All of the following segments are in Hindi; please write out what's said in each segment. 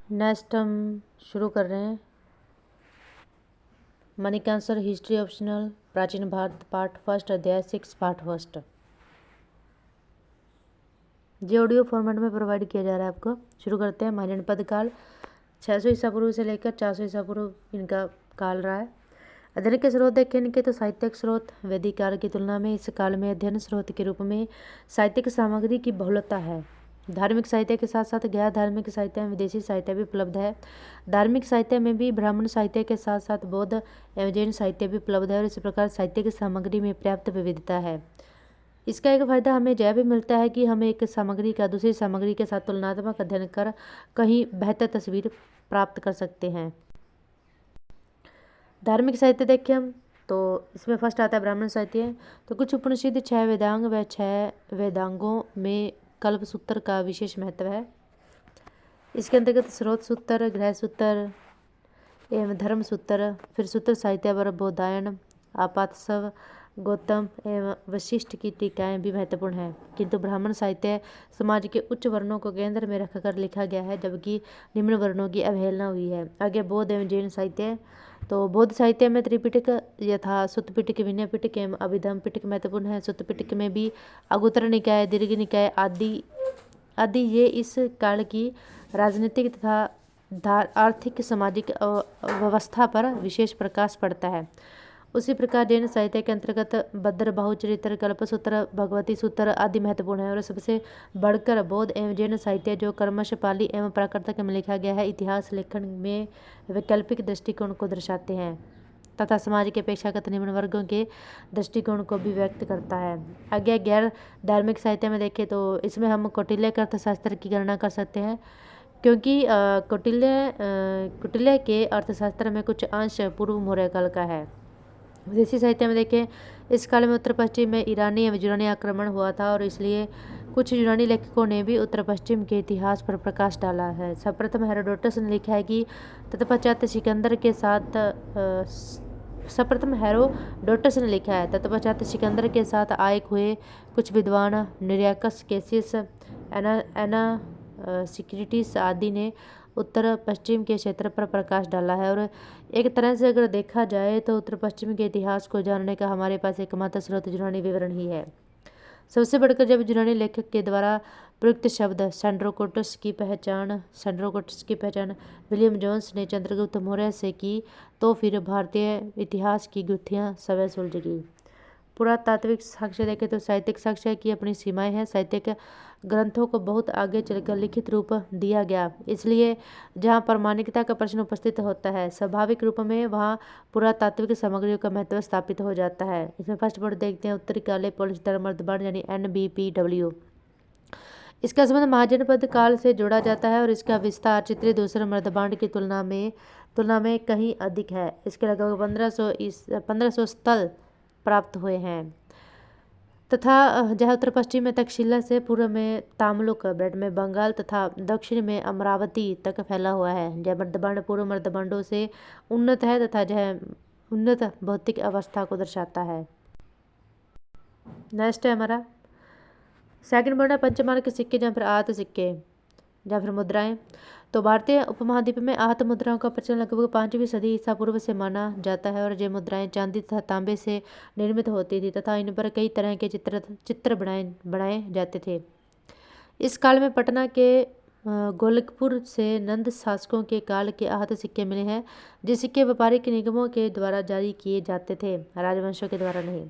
नेक्स्ट हम शुरू कर रहे हैं मनी का आंसर हिस्ट्री ऑप्शनल प्राचीन भारत पार्ट फर्स्ट अध्याय 6 पार्ट फर्स्ट। ये ऑडियो फॉर्मेट में प्रोवाइड किया जा रहा है आपको। शुरू करते हैं। महाजनपद काल 600 ईसा पूर्व से लेकर 400 ईसा पूर्व इनका काल रहा है। अध्ययन के स्रोत देखें इनके तो साहित्यिक स्रोत वैदिक काल की तुलना में इस काल में अध्ययन स्रोत के रूप में साहित्यिक सामग्री की बहुलता है। धार्मिक साहित्य के साथ साथ गैर धार्मिक साहित्य में विदेशी साहित्य भी उपलब्ध है। धार्मिक साहित्य में भी ब्राह्मण साहित्य के साथ साथ बौद्ध एवं जैन साहित्य भी उपलब्ध है और इस प्रकार साहित्य की सामग्री में पर्याप्त विविधता है। इसका एक फायदा हमें यह भी मिलता है कि हमें एक सामग्री का दूसरी सामग्री के साथ तुलनात्मक अध्ययन कर कहीं बेहतर तस्वीर प्राप्त कर सकते हैं। धार्मिक साहित्य देखें हम तो इसमें फर्स्ट आता है ब्राह्मण साहित्य। तो कुछ उपनिषद 6 वेदांग व 6 वेदांगों में कल्प सूत्र का विशेष महत्व है। इसके अंतर्गत स्रोत सूत्र, गृह सूत्र एवं धर्म सूत्र, फिर सूत्र साहित्य व बोधायन, आपातसव, गौतम एवं वशिष्ठ की टीकाएं भी महत्वपूर्ण हैं। किंतु ब्राह्मण साहित्य समाज के उच्च वर्णों को केंद्र में रखकर लिखा गया है जबकि निम्न वर्णों की अवहेलना हुई है। आगे बौद्ध एवं जैन साहित्य। तो बौद्ध साहित्य में त्रिपिटक यथा सुत्त पिटक, विनय पिटक एवं अभिधम पिटक महत्वपूर्ण है। सुत्त पिटक में भी अगुत्तर निकाय, दीर्घ निकाय आदि ये इस काल की राजनीतिक तथा आर्थिक सामाजिक व्यवस्था पर विशेष प्रकाश पड़ता है। उसी प्रकार जैन साहित्य के अंतर्गत भद्र बहुचरित्र, कल्पसूत्र, भगवती सूत्र आदि महत्वपूर्ण है। और सबसे बढ़कर बौद्ध एवं जैन साहित्य जो क्रमश पाली एवं प्राकृत में लिखा गया है इतिहास लेखन में वैकल्पिक दृष्टिकोण को दर्शाते हैं तथा समाज के अपेक्षाकृत निम्न वर्गों के दृष्टिकोण को भी व्यक्त करता है। आगे गैर धार्मिक साहित्य में देखें तो इसमें हम कौटिल्य के अर्थशास्त्र की गणना कर सकते हैं क्योंकि कौटिल्य के अर्थशास्त्र में कुछ अंश पूर्व मौर्य काल का है। विदेशी साहित्य में देखें इस काल में उत्तर पश्चिम में ईरानी एवं यूनानी आक्रमण हुआ था और इसलिए कुछ यूनानी लेखकों ने भी उत्तर पश्चिम के इतिहास पर प्रकाश डाला है। सर्वप्रथम हेरोडोटस ने लिखा है कि तत्पश्चात सिकंदर के साथ सर्वप्रथम हेरोडोटस ने लिखा है तत्पश्चात सिकंदर के साथ आए हुए कुछ विद्वान निरियाकस, केसियस, सिक्रिटिस आदि ने उत्तर पश्चिम के क्षेत्र पर प्रकाश डाला है। और एक तरह से अगर देखा जाए तो उत्तर पश्चिम के इतिहास को जानने का हमारे पास एकमात्र स्रोत यूनानी विवरण ही है। सबसे बढ़कर जब यूनानी लेखक के द्वारा प्रयुक्त शब्द सैंड्रोकोटस की पहचान विलियम जोन्स ने चंद्रगुप्त मौर्य से की तो फिर भारतीय इतिहास की गुत्थियां स्वयं सुलझ गई। पुरातात्विक साक्ष्य देखें तो साहित्यिक साक्ष्य की अपनी सीमाएं हैं। साहित्यिक ग्रंथों को बहुत आगे चलकर लिखित रूप दिया गया, इसलिए जहाँ प्रामाणिकता का प्रश्न उपस्थित होता है स्वाभाविक रूप में वहाँ पुरातात्विक सामग्रियों का महत्व स्थापित हो जाता है। इसमें फर्स्ट वर्ड देखते हैं उत्तरी काले पॉलिस्टर मर्दबांड यानी NBPW। इसका संबंध महाजनपद काल से जोड़ा जाता है और इसका विस्तार चित्रित दूसरे मर्दबांड की तुलना में कहीं अधिक है। इसके लगभग 1500 स्थल प्राप्त हुए हैं तथा जहाँ उत्तर पश्चिम में तक्षशिला से पूर्व में तामलुक, ब्रड में बंगाल तथा दक्षिण में अमरावती तक फैला हुआ है। यह मर्दबांड पूर्व मर्दबांडों से उन्नत है तथा यह उन्नत भौतिक अवस्था को दर्शाता है। नेक्स्ट है हमारा सेकंड वर्ड है पंचमाल के सिक्के या फिर आहत सिक्के या फिर मुद्राएं। तो भारतीय उपमहाद्वीप में आहत मुद्राओं का प्रचलन लगभग 5वीं सदी ईसा पूर्व से माना जाता है और ये मुद्राएं चांदी तथा तांबे से निर्मित होती थी तथा इन पर कई तरह के चित्र बनाए जाते थे। इस काल में पटना के गोलकपुर से नंद शासकों के काल के आहत सिक्के मिले हैं। ये सिक्के व्यापारिक निगमों के द्वारा जारी किए जाते थे, राजवंशों के द्वारा नहीं।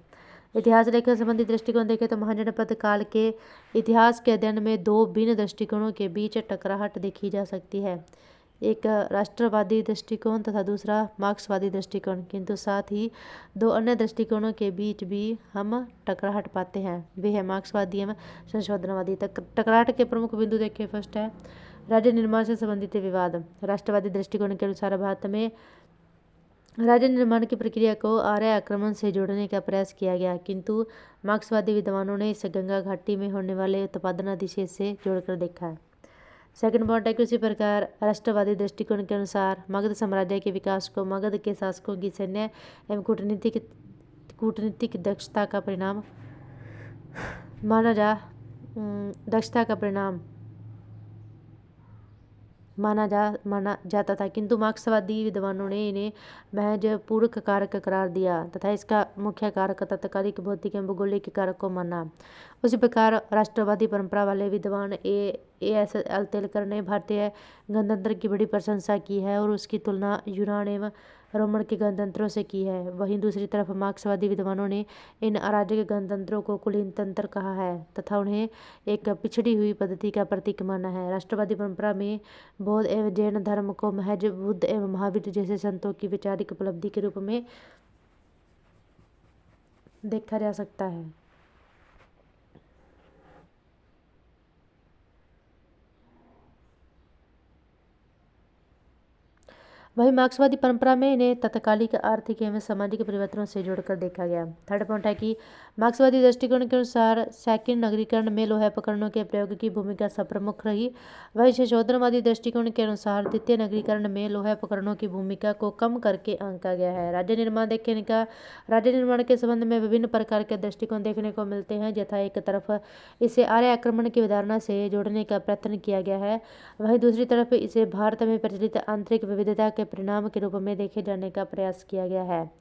इतिहास लेखन संबंधी दृष्टिकोण देखें तो महाजनपद काल के इतिहास के अध्ययन में दो भिन्न दृष्टिकोणों के बीच टकराहट देखी जा सकती है, एक राष्ट्रवादी दृष्टिकोण तथा दूसरा मार्क्सवादी दृष्टिकोण। किंतु साथ ही दो अन्य दृष्टिकोणों के बीच भी हम टकराहट पाते हैं, वे है मार्क्सवादी एवं संशोधनवादी। टकराहट के प्रमुख बिंदु देखें। फर्स्ट है राज्य निर्माण से संबंधित विवाद। राष्ट्रवादी दृष्टिकोण के अनुसार भारत में राज्य निर्माण की प्रक्रिया को आर्य आक्रमण से जोड़ने का प्रयास किया गया, किंतु मार्क्सवादी विद्वानों ने इसे गंगा घाटी में होने वाले उत्पादन अधिशेष से जोड़कर देखा है। सेकंड पॉइंट है कि उसी प्रकार राष्ट्रवादी दृष्टिकोण के अनुसार मगध साम्राज्य के विकास को मगध के शासकों की सैन्य एवं कूटनीतिक दक्षता का परिणाम माना जाता था, किंतु मार्क्सवादी विद्वानों ने इन्हें महज पूरक कारक करार दिया तथा इसका मुख्य कारक तात्कालिक भौतिक एवं भौगोलिक कारक को माना। उसी प्रकार राष्ट्रवादी परंपरा वाले विद्वान एस अल्तेलकर ने भारतीय गणतंत्र की बड़ी प्रशंसा की है और उसकी तुलना यूनान एवं रोमन के गणतंत्रों से की है। वहीं दूसरी तरफ मार्क्सवादी विद्वानों ने इन अराजक गणतंत्रों को कुलीन तंत्र कहा है तथा उन्हें एक पिछड़ी हुई पद्धति का प्रतीक माना है। राष्ट्रवादी परंपरा में बौद्ध एवं जैन धर्म को महज बुद्ध एवं महावीर जैसे संतों की वैचारिक उपलब्धि के रूप में देखा जा सकता है। वहीं मार्क्सवादी परंपरा में इन्हें तत्कालिक आर्थिक एवं सामाजिक परिवर्तनों से जोड़कर देखा गया। थर्ड पॉइंट है कि मार्क्सवादी दृष्टिकोण के अनुसार सैकंड नगरीकरण में लोहा उपकरणों के प्रयोग की भूमिका सर्वप्रमुख रही। वहीं संशोधनवादी दृष्टिकोण के अनुसार द्वितीय नगरीकरण में लोहा उपकरणों की भूमिका को कम करके आंका गया है। राज्य निर्माण देखने का राज्य निर्माण के संबंध में विभिन्न प्रकार के दृष्टिकोण देखने को मिलते हैं। यथा एक तरफ इसे आर्य आक्रमण की अवधारणा से जोड़ने का प्रयत्न किया गया है, वहीं दूसरी तरफ इसे भारत में प्रचलित आंतरिक विविधता के परिणाम के रूप में देखे जाने का प्रयास किया गया है।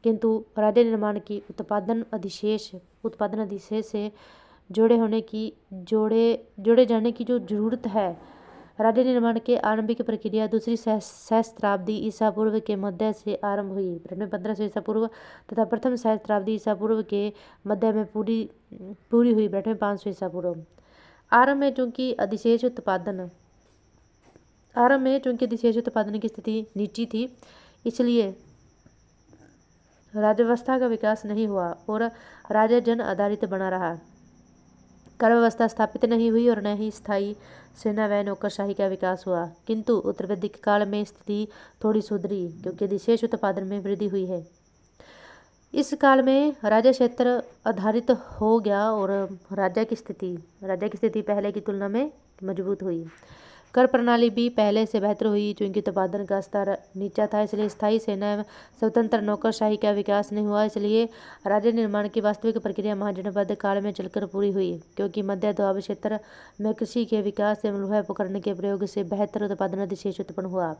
किंतु राज्य निर्माण की उत्पादन अधिशेष से जोड़े जाने की जो जरूरत है, राज्य निर्माण के आरंभिक प्रक्रिया दूसरी सहस्त्राब्दी ईसा पूर्व के मध्य से आरंभ हुई 1500 ईसा पूर्व तथा प्रथम सहस्त्राब्दी ईसा पूर्व के मध्य में पूरी हुई 500 ईसा पूर्व। आरंभ में चूंकि अधिशेष उत्पादन की स्थिति नीची थी, इसलिए राज्य व्यवस्था का विकास नहीं हुआ और राज्य जन आधारित बना रहा। कर व्यवस्था स्थापित नहीं हुई और न ही स्थायी सेना व नौकरशाही का विकास हुआ। किंतु उत्तर वैदिक काल में स्थिति थोड़ी सुधरी क्योंकि अधिशेष उत्पादन में वृद्धि हुई है। इस काल में राज्य क्षेत्र आधारित हो गया और राज्य की स्थिति पहले की तुलना में मजबूत हुई। कर प्रणाली भी पहले से बेहतर हुई क्योंकि उत्पादन का स्तर नीचा था, इसलिए स्थायी सेना एवं स्वतंत्र नौकरशाही का विकास नहीं हुआ। इसलिए राज्य निर्माण की वास्तविक प्रक्रिया महाजनपद काल में चलकर पूरी हुई क्योंकि मध्य दोआब क्षेत्र में कृषि के विकास एवं लोहा उपकरण के प्रयोग से बेहतर उत्पादन अधिशेष उत्पन्न हुआ।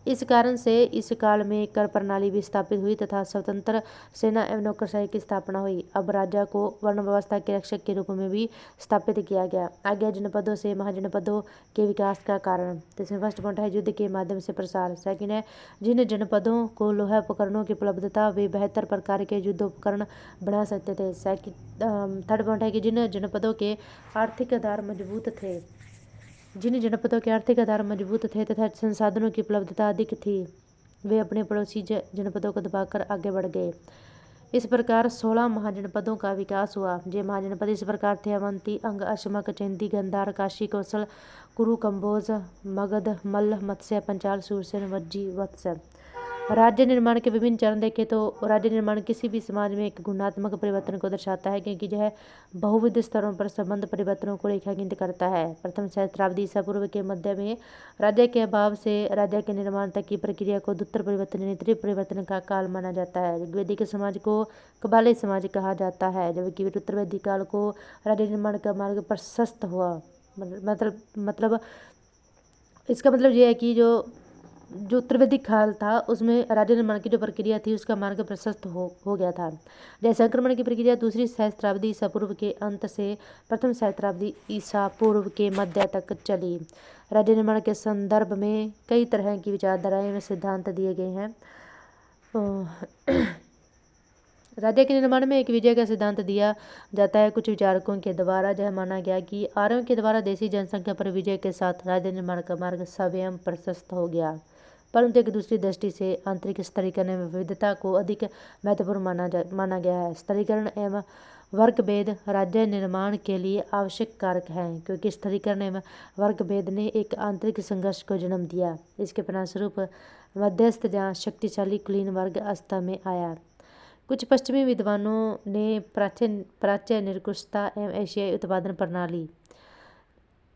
इस कारण से इस काल में कर प्रणाली भी स्थापित हुई तथा स्वतंत्र सेना एवं नौकरशाही की स्थापना हुई। अब राजा को वर्ण व्यवस्था के रक्षक के रूप में भी स्थापित किया गया। आगे जनपदों से महाजनपदों के विकास का कारण। इसमें फर्स्ट पॉइंट है युद्ध के माध्यम से प्रसार। सेकंड है जिन जनपदों को लोहा उपकरणों की उपलब्धता वे बेहतर प्रकार के युद्ध उपकरण बना सकते थे। थर्ड पॉइंट है कि जिन जनपदों के आर्थिक आधार मजबूत थे तथा संसाधनों की उपलब्धता अधिक थी, वे अपने पड़ोसी जनपदों को दबाकर आगे बढ़ गए। इस प्रकार 16 महाजनपदों का विकास हुआ। ये महाजनपद इस प्रकार थे: अवंती, अंग, अशमक, चैंदी, गंधार, काशी, कौशल, कुरु, कंबोज, मगध, मल्ल, मत्स्य, पंचाल, सूरसेन, वज्जी, वत्स। राज्य निर्माण के विभिन्न चरण देखें तो राज्य निर्माण किसी भी समाज में एक गुणात्मक परिवर्तन को दर्शाता है क्योंकि यह बहुविध स्तरों पर संबंध परिवर्तनों को रेखांकित करता है। प्रथम सहस्त्राब्दी ईसा पूर्व के मध्य में राज्य के अभाव से राज्य के निर्माण तक की प्रक्रिया को द्वितीय परिवर्तन यानी त्रिव परिवर्तन का काल माना जाता है। ऋग्वेदिक समाज को कबाले समाज कहा जाता है, जबकि उत्तर वैदिक काल को राज्य निर्माण का मार्ग प्रशस्त हुआ। मतलब इसका मतलब यह है कि जो उत्तर वैदिक काल था उसमें राज्य निर्माण की जो प्रक्रिया थी उसका मार्ग प्रशस्त हो गया था। जैसे संक्रमण की प्रक्रिया दूसरी सहस्त्राब्दी ईसा पूर्व के अंत से प्रथम सहस्त्राब्दी ईसा पूर्व के मध्य तक चली। राज्य निर्माण के संदर्भ में कई तरह की विचारधाराएं में सिद्धांत दिए गए हैं। राज्य के निर्माण में एक विजय का सिद्धांत दिया जाता है कुछ विचारकों के द्वारा। यह माना गया कि आर्यों के द्वारा देशी जनसंख्या पर विजय के साथ राज्य निर्माण का मार्ग स्वयं प्रशस्त हो गया, परंतु एक दूसरी दृष्टि से आंतरिक स्तरीकरण एवं विविधता को अधिक महत्वपूर्ण माना गया है। स्तरीकरण एवं वर्गभेद राज्य निर्माण के लिए आवश्यक कारक हैं क्योंकि स्तरीकरण एवं वर्गभेद ने एक आंतरिक संघर्ष को जन्म दिया। इसके परिणामस्वरूप मध्यस्थ जहाँ शक्तिशाली कुलीन वर्ग अस्तित्व में आया। कुछ पश्चिमी विद्वानों ने प्राच्य निरंकुशता एवं एशियाई उत्पादन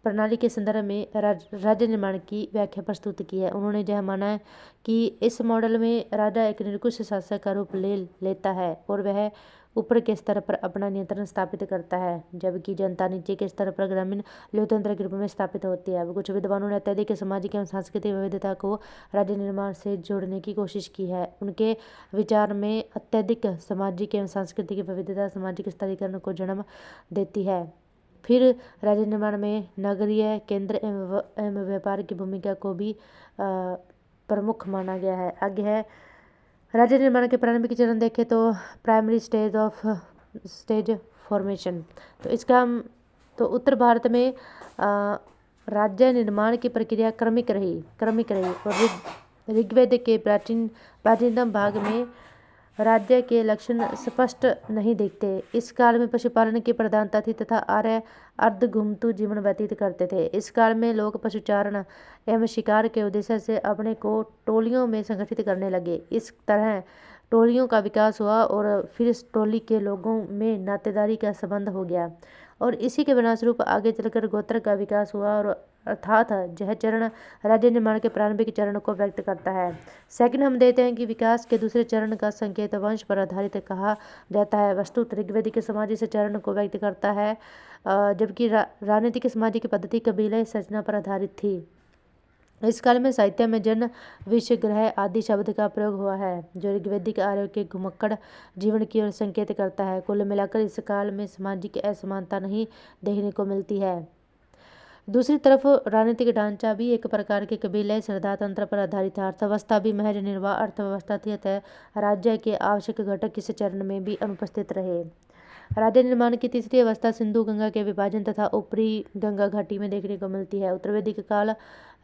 प्रणाली के संदर्भ में राज्य निर्माण की व्याख्या प्रस्तुत की है। उन्होंने यह माना है कि इस मॉडल में राजा एक निरंकुश शासक का रूप लेता है और वह ऊपर के स्तर पर अपना नियंत्रण स्थापित करता है, जबकि जनता नीचे के स्तर पर ग्रामीण लोकतंत्र के रूप में स्थापित होती है। कुछ विद्वानों ने अत्यधिक सामाजिक एवं सांस्कृतिक विविधता को राज्य निर्माण से जोड़ने की कोशिश की है। उनके विचार में अत्यधिक सामाजिक एवं सांस्कृतिक विविधता सामाजिक स्तरीकरण को जन्म देती है। फिर राज्य निर्माण में नगरीय केंद्र एवं व्यापार की भूमिका को भी प्रमुख माना गया है। आगे है राज्य निर्माण के प्रारंभिक चरण देखें तो प्राइमरी स्टेज फॉर्मेशन। तो इसका उत्तर भारत में राज्य निर्माण की प्रक्रिया क्रमिक रही और ऋग्वेद के प्राचीनतम भाग में राज्य के लक्षण स्पष्ट नहीं दिखते। इस काल में पशुपालन की प्रधानता थी तथा आर्य अर्धघुमतु जीवन व्यतीत करते थे। इस काल में लोग पशुचारण एवं शिकार के उद्देश्य से अपने को टोलियों में संगठित करने लगे। इस तरह टोलियों का विकास हुआ और फिर इस टोली के लोगों में नातेदारी का संबंध हो गया और इसी के परिणामस्वरूप आगे चलकर गोत्र का विकास हुआ और अर्थात यह चरण राज्य निर्माण के प्रारंभिक चरण को व्यक्त करता है। सेकंड हम देते हैं कि विकास के दूसरे चरण का संकेत वंश पर आधारित कहा जाता है। वस्तुतः ऋग्वेदिक समाज इस चरण को व्यक्त करता है, जबकि राजनीतिक सामाजिक पद्धति कबीले संरचना पर आधारित थी। इस काल में साहित्य में जन, विष, ग्रह आदि शब्द का प्रयोग हुआ है, जो ऋग्वैदिक आर्यों के घुमक्कड़ जीवन की ओर संकेत करता है। कुल मिलाकर इस काल में सामाजिक असमानता नहीं देखने को मिलती है। दूसरी तरफ राजनीतिक ढांचा भी एक प्रकार के कबीले श्रद्धा तंत्र पर आधारित था। अर्थव्यवस्था भी महज निर्वाह अर्थव्यवस्था थी, अतः राज्य के आवश्यक घटक इस चरण में भी अनुपस्थित रहे। राज्य निर्माण की तीसरी अवस्था सिंधु गंगा के विभाजन तथा ऊपरी गंगा घाटी में देखने को मिलती है। उत्तर वैदिक काल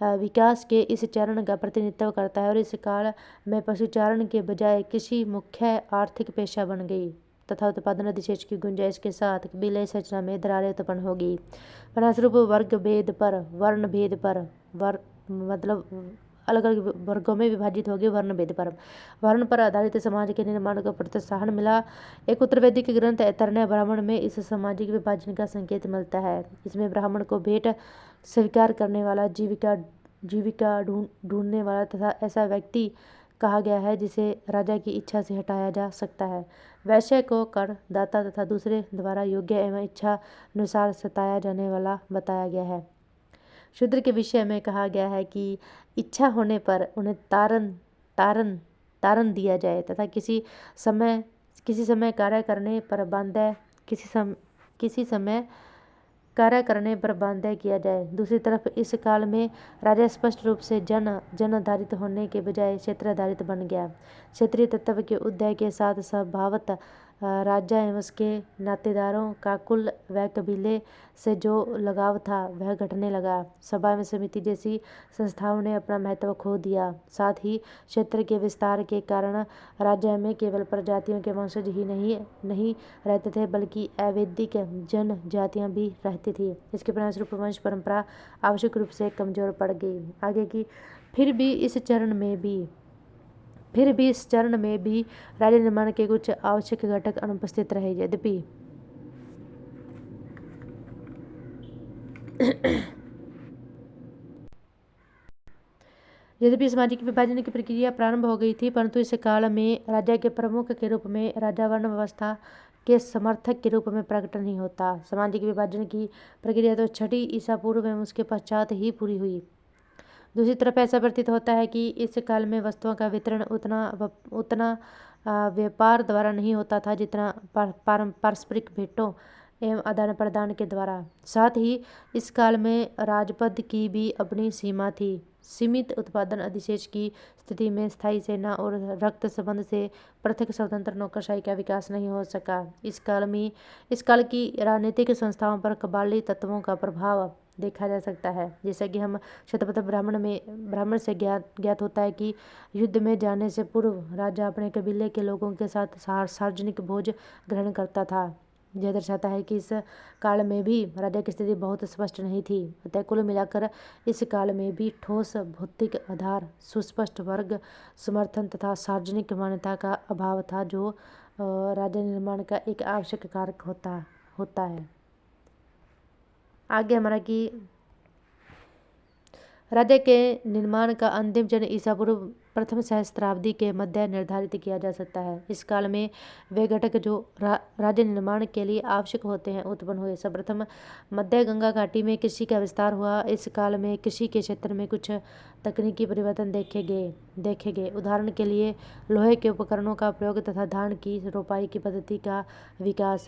विकास के इस चरण का प्रतिनिधित्व करता है और इस काल में पशुचारण के बजाय कृषि मुख्य आर्थिक पेशा बन गई तथा उत्पादन अधिशेष की गुंजाइश के साथ कबीले संरचना में दरारें उत्पन्न होगी। परिणामस्वरूप वर्ण भेद पर मतलब अलग अलग वर्गों में विभाजित होगी। वर्ण पर आधारित समाज के निर्माण को प्रोत्साहन मिला। एक उत्तर वैदिक ग्रंथ ऐतरेय ब्राह्मण में इस सामाजिक विभाजन का संकेत मिलता है। इसमें ब्राह्मण को भेंट स्वीकार करने वाला, जीविका ढूंढने वाला तथा ऐसा व्यक्ति कहा गया है जिसे राजा की इच्छा से हटाया जा सकता है। वैश्य को कर दाता तथा दूसरे द्वारा योग्य एवं इच्छा अनुसार सताया जाने वाला बताया गया है। शूद्र के विषय में कहा गया है कि इच्छा होने पर उन्हें तारन दिया जाए तथा किसी समय कार्य करने पर बाध्य किया जाए। दूसरी तरफ इस काल में राजा स्पष्ट रूप से जन आधारित होने के बजाय क्षेत्र आधारित बन गया। क्षेत्रीय तत्व के उदय के साथ स्वभावतः राजा एवं उसके नातेदारों का कुल व कबीले से जो लगाव था वह घटने लगा। सभा एवं समिति जैसी संस्थाओं ने अपना महत्व खो दिया। साथ ही क्षेत्र के विस्तार के कारण राज्य में केवल प्रजातियों के वंशज ही नहीं रहते थे, बल्कि अवैदिक जनजातियां भी रहती थी। इसके परिणामस्वरूप वंश परंपरा आवश्यक रूप से कमजोर पड़ गई। आगे की फिर भी इस चरण में भी राज्य निर्माण के कुछ आवश्यक घटक अनुपस्थित रहे। यद्यपि सामाजिक विभाजन की प्रक्रिया प्रारंभ हो गई थी, परंतु इस काल में राज्य के प्रमुख के रूप में राजा वर्ण व्यवस्था के समर्थक के रूप में प्रकट नहीं होता। सामाजिक विभाजन की प्रक्रिया तो 6वीं ईसा पूर्व एवं उसके पश्चात ही पूरी हुई। दूसरी तरफ ऐसा प्रतीत होता है कि इस काल में वस्तुओं का वितरण उतना व्यापार द्वारा नहीं होता था जितना पारस्परिक भेंटों एवं आदान प्रदान के द्वारा। साथ ही इस काल में राजपद की भी अपनी सीमा थी। सीमित उत्पादन अधिशेष की स्थिति में स्थायी सेना और रक्त संबंध से पृथक स्वतंत्र नौकरशाही का विकास नहीं हो सका। इस काल की राजनीतिक संस्थाओं पर कबाली तत्वों का प्रभाव देखा जा सकता है। जैसा कि हम शतपथ ब्राह्मण से ज्ञात होता है कि युद्ध में जाने से पूर्व राजा अपने कबीले के लोगों के साथ सार्वजनिक भोज ग्रहण करता था। यह दर्शाता है कि इस काल में भी राजा की स्थिति बहुत स्पष्ट नहीं थी। अतः कुल मिलाकर इस काल में भी ठोस भौतिक आधार, सुस्पष्ट वर्ग समर्थन तथा सार्वजनिक मान्यता का अभाव था, जो राज्य निर्माण का एक आवश्यक कारक होता है। आगे हमारा कि राज्य के निर्माण का अंतिम चरण ईसा पूर्व प्रथम सहस्त्राब्दी के मध्य निर्धारित किया जा सकता है। इस काल में वे घटक जो राज्य निर्माण के लिए आवश्यक होते हैं उत्पन्न हुए। सर्वप्रथम मध्य गंगा घाटी में कृषि का विस्तार हुआ। इस काल में कृषि के क्षेत्र में कुछ तकनीकी परिवर्तन देखे गए। उदाहरण के लिए लोहे के उपकरणों का प्रयोग तथा धान की रोपाई की पद्धति का विकास।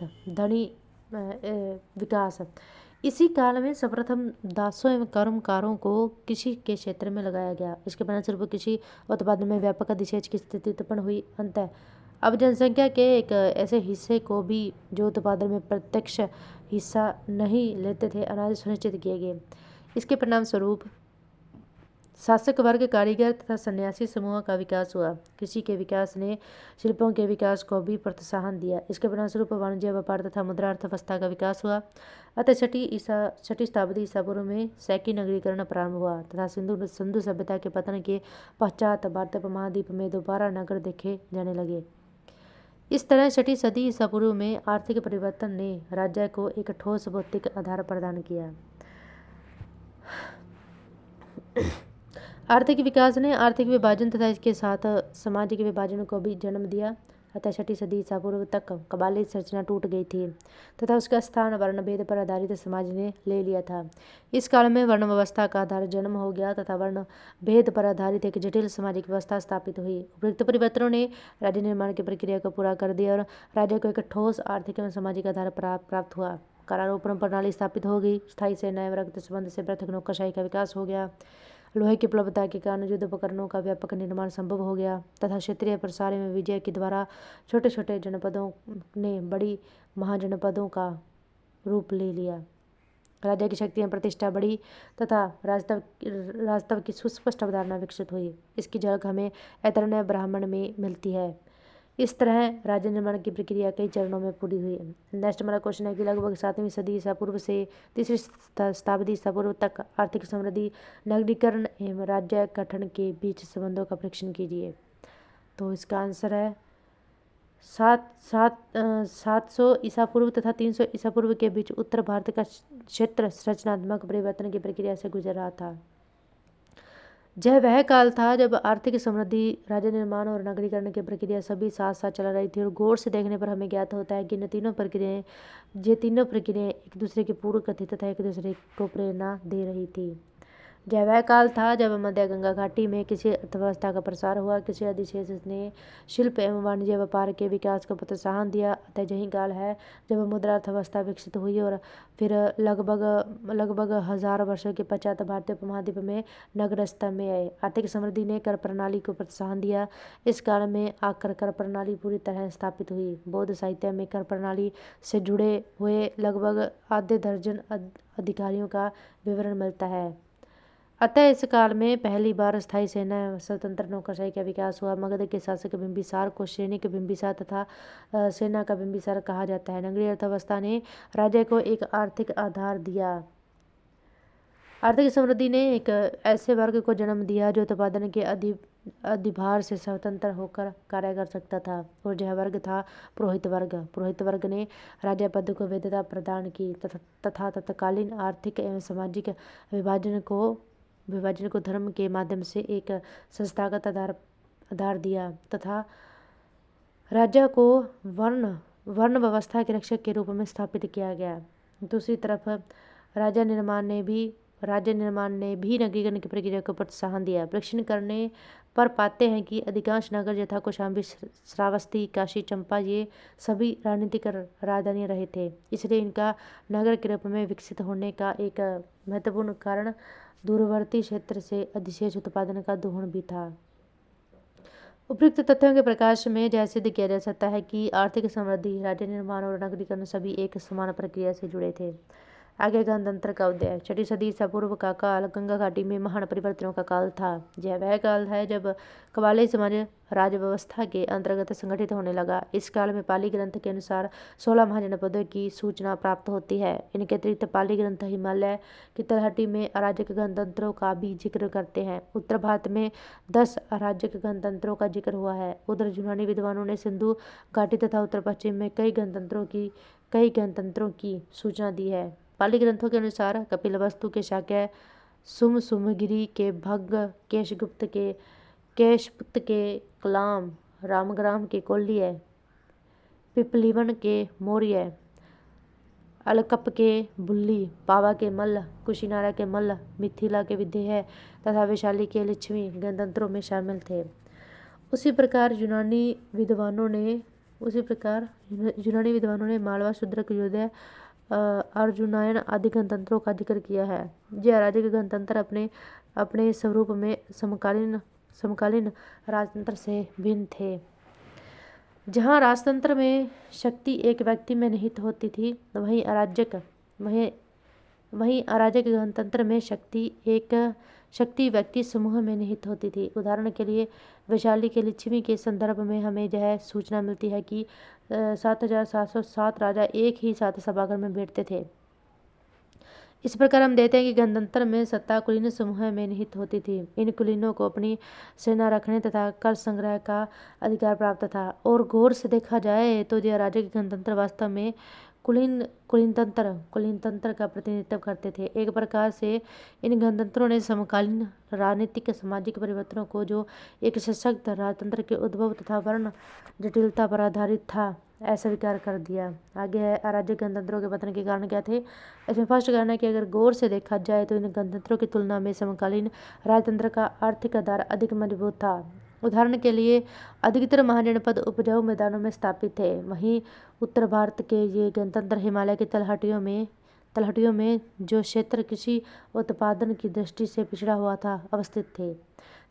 इसी काल में सर्वप्रथम दासों एवं कर्मकारों को कृषि के क्षेत्र में लगाया गया। इसके परिणामस्वरूप कृषि उत्पादन में व्यापक अधिशेष की स्थिति उत्पन्न हुई। अंततः अब जनसंख्या के एक ऐसे हिस्से को भी जो उत्पादन में प्रत्यक्ष हिस्सा नहीं लेते थे अनाज सुनिश्चित किए गए। इसके परिणाम स्वरूप शासक वर्ग, कारीगर तथा सन्यासी समूह का विकास हुआ। कृषि के विकास ने शिल्पों के विकास को भी प्रोत्साहन दिया। इसके परिणामस्वरूप वाणिज्य, व्यापार तथा मुद्रा अर्थव्यवस्था का विकास हुआ। अतः छठी शताब्दी ईसा पूर्व में सैकड़ी नगरीकरण प्रारंभ हुआ तथा सिंधु सभ्यता के पतन के पश्चात भारतीय उपमहाद्वीप में दोबारा नगर देखे जाने लगे। इस तरह छठी सदी ईसा पूर्व में आर्थिक परिवर्तन ने राज्य को एक ठोस भौतिक आधार प्रदान किया। आर्थिक विकास ने आर्थिक विभाजन तथा इसके साथ सामाजिक विभाजन को भी जन्म दिया। अतः छठी सदी ईसा पूर्व तक कबायली संरचना टूट गई थी तथा उसका स्थान वर्ण भेद पर आधारित समाज ने ले लिया था। इस काल में वर्ण व्यवस्था का आधार जन्म हो गया तथा वर्ण भेद पर आधारित एक जटिल सामाजिक व्यवस्था स्थापित हुई। उपयुक्त परिवर्तनों ने राज्य निर्माण की प्रक्रिया को पूरा कर दिया और राज्य को एक ठोस आर्थिक एवं सामाजिक आधार प्राप्त हुआ। कारारोपण प्रणाली स्थापित हो गई। स्थायी सेना एवं रक्त संबंध से पृथक नौकरशाही का विकास हो गया। लोहे की उपलब्धता के कारण युद्ध उपकरणों का व्यापक निर्माण संभव हो गया तथा क्षेत्रीय प्रसार में विजय के द्वारा छोटे छोटे जनपदों ने बड़ी महाजनपदों का रूप ले लिया। राज्य की शक्ति एवं प्रतिष्ठा बढ़ी तथा राजतव की सुस्पष्ट अवधारणा विकसित हुई। इसकी झलक हमें ऐतरेय ब्राह्मण में मिलती है। इस तरह राज्य निर्माण की प्रक्रिया कई चरणों में पूरी हुई। नेक्स्ट हमारा क्वेश्चन है कि लगभग 7वीं सदी ईसा पूर्व से तीसरी शताब्दी ईसा पूर्व तक आर्थिक समृद्धि, नगरीकरण एवं राज्य गठन के बीच संबंधों का परीक्षण कीजिए। तो इसका आंसर है 700 ईसा पूर्व तथा 300 ईसा पूर्व के बीच उत्तर भारत का क्षेत्र रचनात्मक परिवर्तन की प्रक्रिया से गुजर रहा था। यह वह काल था जब आर्थिक समृद्धि, राज्य निर्माण और नगरीकरण की प्रक्रिया सभी साथ साथ चल रही थी और गौर से देखने पर हमें ज्ञात होता है कि ये तीनों प्रक्रियाएं एक दूसरे के पूर्व कथित तथा एक दूसरे को प्रेरणा दे रही थी। यह वह काल था जब मध्य गंगा घाटी में कृषि अर्थव्यवस्था का प्रसार हुआ। कृषि अधिशेष ने शिल्प एवं वाणिज्य व्यापार के विकास को प्रोत्साहन दिया। अतः यही काल है जब मुद्रा अर्थव्यवस्था विकसित हुई और फिर लगभग 1000 वर्षों के पश्चात भारतीय उपमहाद्वीप में नगर स्तर में आए। आर्थिक समृद्धि ने कर प्रणाली को प्रोत्साहन दिया। इस काल में आकर कर प्रणाली पूरी तरह स्थापित हुई। बौद्ध साहित्य में कर प्रणाली से जुड़े हुए लगभग आधे दर्जन अधिकारियों का विवरण मिलता है। अतः इस काल में पहली बार स्थायी सेना स्वतंत्र नौकरशाही का विकास हुआ। मगध के शासक बिंबिसार को सैनिक बिंबिसार तथा सेना का बिंबिसार कहा जाता है। नगरीय अर्थव्यवस्था ने राज्य को एक आर्थिक आधार दिया। आर्थिक समृद्धि ने एक ऐसे वर्ग को जन्म दिया जो उत्पादन के अधिभार से स्वतंत्र होकर कार्य कर सकता था और यह वर्ग था पुरोहित वर्ग। पुरोहित वर्ग ने राज्य पद को वैधता प्रदान की तथा तत्कालीन आर्थिक एवं सामाजिक विभाजन को धर्म के माध्यम से एक संस्थागत आधार दिया तथा राज्य को वर्ण व्यवस्था के रक्षक के रूप में स्थापित किया गया। दूसरी तरफ राज्य निर्माण ने भी नगरीकरण की प्रक्रिया को प्रोत्साहन दिया। परीक्षण करने पर पाते हैं कि अधिकांश नगर यथा कौशाम्बी, श्रावस्ती, काशी, चंपा ये सभी राजनीतिक राजधानी रहे थे। इसलिए इनका नगर के रूप में विकसित होने का एक महत्वपूर्ण कारण दूरवर्ती क्षेत्र से अधिशेष उत्पादन का दोहन भी था। उपयुक्त तथ्यों के प्रकाश में यह सिद्ध किया जा सकता है कि आर्थिक समृद्धि, राज्य निर्माण और नगरीकरण सभी एक समान प्रक्रिया से जुड़े थे। आगे गणतंत्र का उदय। छठी सदी ईसा पूर्व का काल गंगा घाटी में महान परिवर्तनों का काल था। यह वह काल है जब कबायली समाज राज्य व्यवस्था के अंतर्गत संगठित होने लगा। इस काल में पाली ग्रंथ के अनुसार 16 महाजनपदों की सूचना प्राप्त होती है। इनके अतिरिक्त पाली ग्रंथ हिमालय की तलहटी में अराजक गणतंत्रों का भी जिक्र करते हैं। उत्तर भारत में 10 अराजक गणतंत्रों का जिक्र हुआ है। उधर यूनानी विद्वानों ने सिंधु घाटी तथा उत्तर पश्चिम में कई गणतंत्रों की सूचना दी है। पाली ग्रंथों के अनुसार कपिलवस्तु के शाक्य सुमगिरी के भग्ग, केशपुत के कलाम, रामग्राम के कोल्य, पिपलीवन के मौर्य, अलकप के बुल्ली, पावा के मल्ल, कुशीनारा के मल्ल, मिथिला के विदेह तथा वैशाली के लिच्छवी गणतंत्रों में शामिल थे। उसी प्रकार यूनानी विद्वानों ने मालवा, शूद्रक, योद्धा, अर्जुनायन आदि गणतंत्रों का जिक्र किया है। ये अराजक गणतंत्र अपने स्वरूप में समकालीन राजतंत्र से भिन्न थे। जहाँ राजतंत्र में शक्ति एक व्यक्ति में निहित होती थी, वहीं अराजक गणतंत्र में शक्ति व्यक्ति समूह में निहित होती थी। उदाहरण के लिए वैशाली के लिच्छवी के संदर्भ में हमें यह सूचना मिलती है कि 7,707 राजा एक ही साथ सभागार में बैठते थे। इस प्रकार हम देखते हैं कि गणतंत्र में सत्ता कुलीन समूह में निहित होती थी। इन कुलीनों को अपनी सेना रखने तथा कर संग्रह का अधिकार प्राप्त था। और गौर से देखा जाए तो यह अराजक गणतंत्र वास्तव में कुलीनतंत्र का प्रतिनिधित्व करते थे। एक प्रकार से इन गणतंत्रों ने समकालीन राजनीतिक सामाजिक परिवर्तनों को, जो एक सशक्त राजतंत्र के उद्भव तथा वर्ण जटिलता पर आधारित था, अस्वीकार कर दिया। आगे है अराजक गणतंत्रों के पतन के कारण क्या थे। इसमें फर्स्ट कारण है कि अगर गौर से देखा जाए तो इन गणतंत्रों की तुलना में समकालीन राजतंत्र का आर्थिक आधार अधिक मजबूत था। उदाहरण के लिए अधिकतर महाजनपद उपजाऊ मैदानों में स्थापित थे, वहीं उत्तर भारत के ये गणतंत्र हिमालय की तलहटियों में जो क्षेत्र कृषि उत्पादन की दृष्टि से पिछड़ा हुआ था, अवस्थित थे।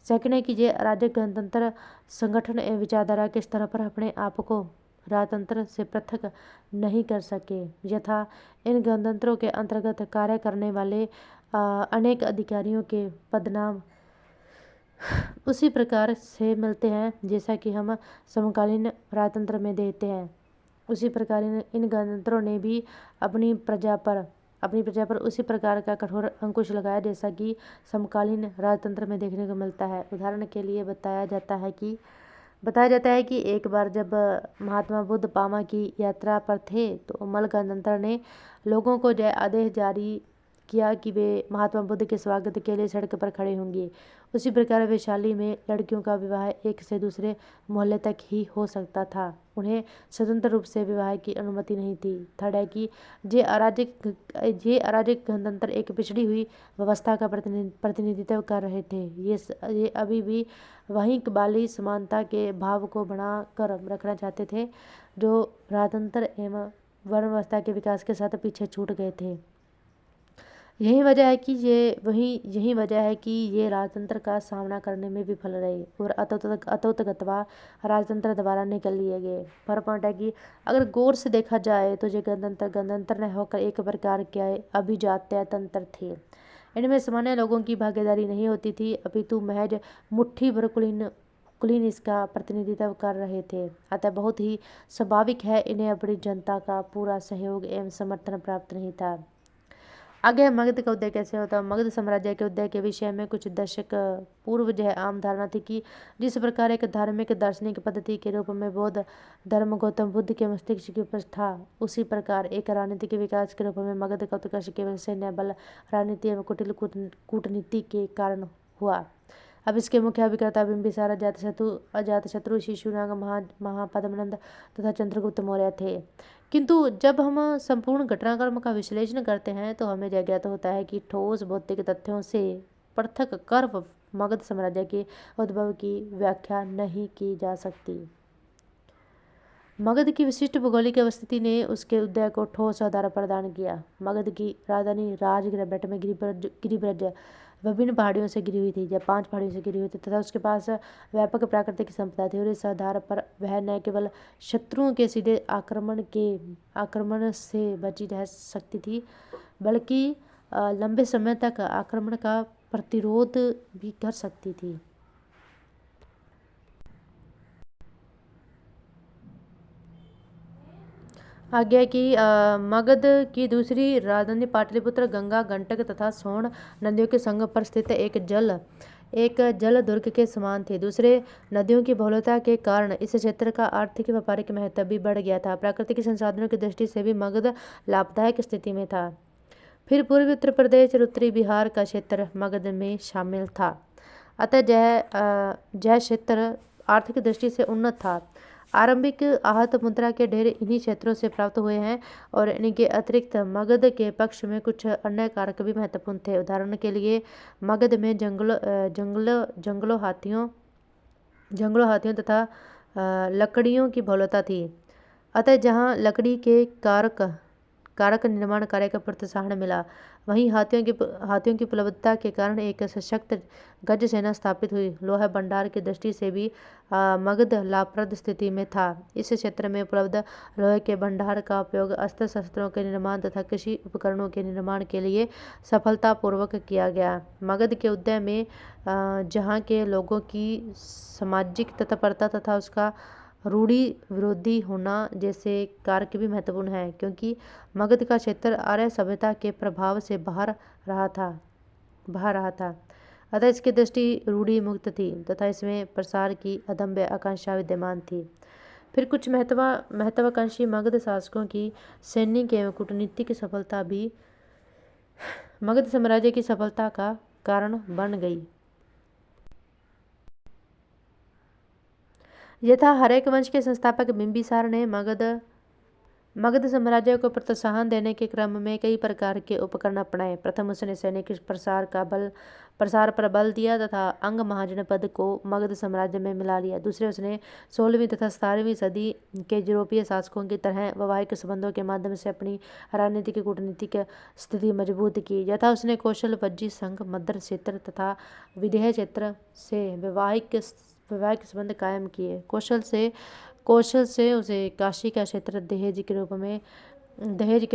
सेकंड है कि ये अराजक गणतंत्र संगठन एवं विचारधारा के स्तर पर अपने आप को राजतंत्र से पृथक नहीं कर सके, यथा इन गणतंत्रों के अंतर्गत कार्य करने वाले अनेक अधिकारियों के पदनाम उसी प्रकार से मिलते हैं जैसा कि हम समकालीन राजतंत्र में देखते हैं। उसी प्रकार इन गणतंत्रों ने भी अपनी प्रजा पर उसी प्रकार का कठोर अंकुश लगाया जैसा कि समकालीन राजतंत्र में देखने को मिलता है। उदाहरण के लिए बताया जाता है कि एक बार जब महात्मा बुद्ध पामा की यात्रा पर थे तो मल गणतंत्र ने लोगों को यह आदेश जारी किया कि वे महात्मा बुद्ध के स्वागत के लिए सड़क पर खड़े होंगे। उसी प्रकार वैशाली में लड़कियों का विवाह एक से दूसरे मोहल्ले तक ही हो सकता था, उन्हें स्वतंत्र रूप से विवाह की अनुमति नहीं थी। थर्ड है कि ये अराजक गणतंत्र एक पिछड़ी हुई व्यवस्था का प्रतिनिधित्व कर रहे थे। ये अभी भी वहीं बाली समानता के भाव को बना कर रखना चाहते थे, जो राजतंत्र एवं वर्ण व्यवस्था के विकास के साथ पीछे छूट गए थे। यही वजह है कि ये राजतंत्र का सामना करने में विफल रहे और अतोतगतवा राजतंत्र द्वारा निकल लिए गए। पर पॉइंट है कि अगर गौर से देखा जाए तो ये गणतंत्र न होकर एक प्रकार के अभिजात्य तंत्र थे। इनमें सामान्य लोगों की भागीदारी नहीं होती थी, अपितु महज मुट्ठी भर कुलीन इसका प्रतिनिधित्व कर रहे थे। अतः बहुत ही स्वाभाविक है इन्हें अपनी जनता का पूरा सहयोग एवं समर्थन प्राप्त नहीं था। आगे मगध का उदय कैसे होता है। मगध साम्राज्य के उदय के विषय में कुछ दशक पूर्व यह आम धारणा थी कि जिस प्रकार एक धार्मिक दार्शनिक पद्धति के रूप में बौद्ध धर्म गौतम बुद्ध के मस्तिष्क के उपज था, उसी प्रकार एक राजनीतिक विकास के रूप में मगध का उत्कर्ष केवल सैन्य बल, राजनीति एवं कुटिल कूटनीति के कारण हुआ। अब इसके मुख्य अभिकर्ता बिंबिसार, अजातशत्रु, शिशुनाग, महापद्मनंद तथा चंद्रगुप्त मौर्य थे। किंतु जब हम संपूर्ण घटनाक्रम का विश्लेषण करते हैं तो हमें यह ज्ञात होता है कि ठोस भौतिक तथ्यों से पृथक कर मगध साम्राज्य के उद्भव की व्याख्या नहीं की जा सकती। मगध की विशिष्ट भौगोलिक अवस्थिति ने उसके उदय को ठोस आधार प्रदान किया। मगध की राजधानी राजगृह में गिरिब्रज विभिन्न पहाड़ियों से घिरी हुई थी, या 5 पहाड़ियों से घिरी हुई थी तथा उसके पास व्यापक प्राकृतिक संपदा थी और इस आधार पर वह न केवल शत्रुओं के सीधे आक्रमण से बची रह सकती थी, बल्कि लंबे समय तक आक्रमण का प्रतिरोध भी कर सकती थी। आगे की मगध की दूसरी राजधानी पाटलिपुत्र गंगा, गंडक तथा सोन नदियों के संगम पर स्थित एक जल दुर्ग के समान थी। दूसरे नदियों की बहुलता के कारण इस क्षेत्र का आर्थिक व्यापारिक महत्व भी बढ़ गया था। प्राकृतिक संसाधनों की दृष्टि से भी मगध लाभदायक स्थिति में था। फिर पूर्वी उत्तर प्रदेश और उत्तरी बिहार का क्षेत्र मगध में शामिल था। अतः यह क्षेत्र आर्थिक दृष्टि से उन्नत था। आरंभिक आहत मुद्रा के ढेर इन्हीं क्षेत्रों से प्राप्त हुए हैं और इनके अतिरिक्त मगध के पक्ष में कुछ अन्य कारक भी महत्वपूर्ण थे। उदाहरण के लिए मगध में जंगलों हाथियों तथा लकड़ियों की बहुलता थी। अतः जहाँ लकड़ी के कारक निर्माण कार्य का प्रोत्साहन मिला, वहीं हाथियों की उपलब्धता के कारण एक सशक्त गज सेना स्थापित हुई। लोहा भंडार की दृष्टि से भी मगध लाभप्रद स्थिति में था। इस क्षेत्र में उपलब्ध लोहे के भंडार का उपयोग अस्त्र शस्त्रों के निर्माण तथा कृषि उपकरणों के निर्माण के लिए सफलतापूर्वक किया गया। मगध के उदय में जहाँ के लोगों की सामाजिक तत्परता तथा उसका रूढ़ी विरोधी होना जैसे कारक भी महत्वपूर्ण है, क्योंकि मगध का क्षेत्र आर्य सभ्यता के प्रभाव से बाहर रहा था। अतः इसकी दृष्टि रूढ़ी मुक्त थी तथा इसमें प्रसार की अदम्य आकांक्षा विद्यमान थी। फिर कुछ महत्वाकांक्षी मगध शासकों की सैनिक एवं कूटनीतिक सफलता भी मगध साम्राज्य की सफलता का कारण बन गई। यथा हर्यक वंश के संस्थापक बिंबिसार ने मगध साम्राज्य को प्रोत्साहन देने के क्रम में कई प्रकार के उपकरण अपनाए। प्रथम उसने सैनिक प्रसार पर बल दिया तथा अंग महाजनपद को मगध साम्राज्य में मिला लिया। दूसरे उसने 16वीं तथा 17वीं सदी के यूरोपीय शासकों की तरह वैवाहिक संबंधों के माध्यम से अपनी राजनीतिक कूटनीतिक स्थिति मजबूत की। यथा उसने कौशल, वज्जी, संघ, मद्र क्षेत्र तथा विदेह क्षेत्र से वैवाहिक संबंध कायम किए। कौशल से उसे काशी का क्षेत्र दहेज के रूप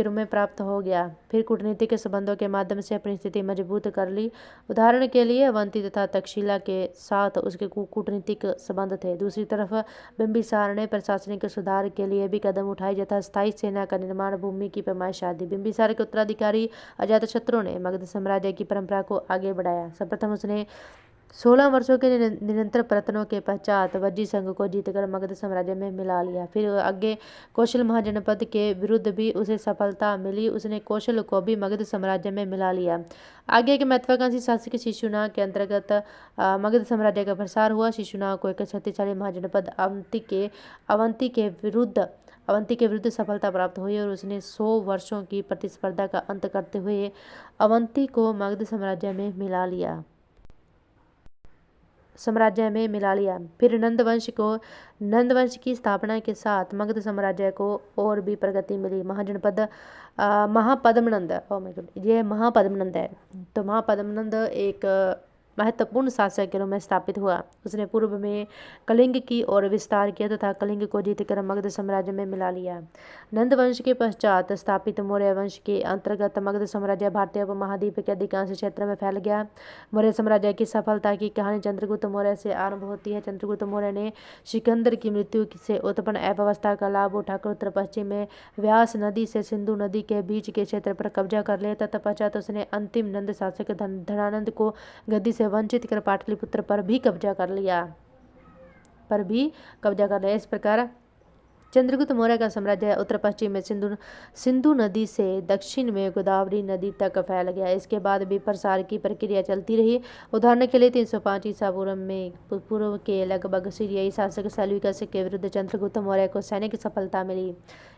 में प्राप्त हो गया। फिर कूटनीतिक के संबंधों के माध्यम से अपनी स्थिति मजबूत कर ली। उदाहरण के लिए अवंती तथा तक्षशिला के साथ उसके कूटनीतिक संबंध थे। दूसरी तरफ बिंबिसार ने प्रशासनिक सुधार के लिए भी कदम उठाए, यथा स्थायी सेना का निर्माण, भूमि की पैमाइश आदि। बिंबिसार के उत्तराधिकारी अजातशत्रु ने मगध साम्राज्य की परंपरा को आगे बढ़ाया। सर्वप्रथम उसने 16 वर्षों के निरंतर प्रयत्नों के पश्चात वज्जी संघ को जीतकर मगध साम्राज्य में मिला लिया। फिर आगे कौशल महाजनपद के विरुद्ध भी उसे सफलता मिली। उसने कौशल को भी मगध साम्राज्य में मिला लिया। आगे के महत्वाकांक्षी शासक शिशुनाग के अंतर्गत मगध साम्राज्य का प्रसार हुआ। शिशुनाग को एक शक्तिशाली महाजनपद अवंती के विरुद्ध सफलता प्राप्त हुई और उसने 100 वर्षों की प्रतिस्पर्धा का अंत करते हुए अवंती को मगध साम्राज्य में मिला लिया। फिर नंद वंश की स्थापना के साथ मगध साम्राज्य को और भी प्रगति मिली। महापद्मनंद है। तो महापद्मनंद एक महत्वपूर्ण शासक के रूप में स्थापित हुआ। उसने पूर्व में कलिंग की ओर विस्तार किया तथा कलिंग को जीतकर मगध साम्राज्य में मिला लिया। नंद वंश के पश्चात स्थापित मौर्य वंश के अंतर्गत मगध साम्राज्य भारतीय उपमहाद्वीप के अधिकांश क्षेत्र में फैल गया। मौर्य साम्राज्य की सफलता की कहानी चंद्रगुप्त मौर्य से आरंभ होती है। चंद्रगुप्त मौर्य ने सिकंदर की मृत्यु से उत्पन्न अव्यवस्था का लाभ उठाकर उत्तर पश्चिम में व्यास नदी से सिंधु नदी के बीच के क्षेत्र पर कब्जा कर लिया। तत्पश्चात उसने अंतिम नंद शासक धनानंद को गद्दी से वंचित कर पाटलिपुत्र पर भी कब्जा कर लिया। इस प्रकार चंद्रगुप्त मौर्य का साम्राज्य उत्तर पश्चिम में सिंधु नदी से दक्षिण में गोदावरी नदी तक फैल गया। इसके बाद भी प्रसार की प्रक्रिया चलती रही। उदाहरण के लिए 305 ईसा पूर्व के लगभग सीरियाई शासक सेल्यूकस के विरुद्ध चंद्रगुप्त मौर्य को सैनिक सफलता मिली।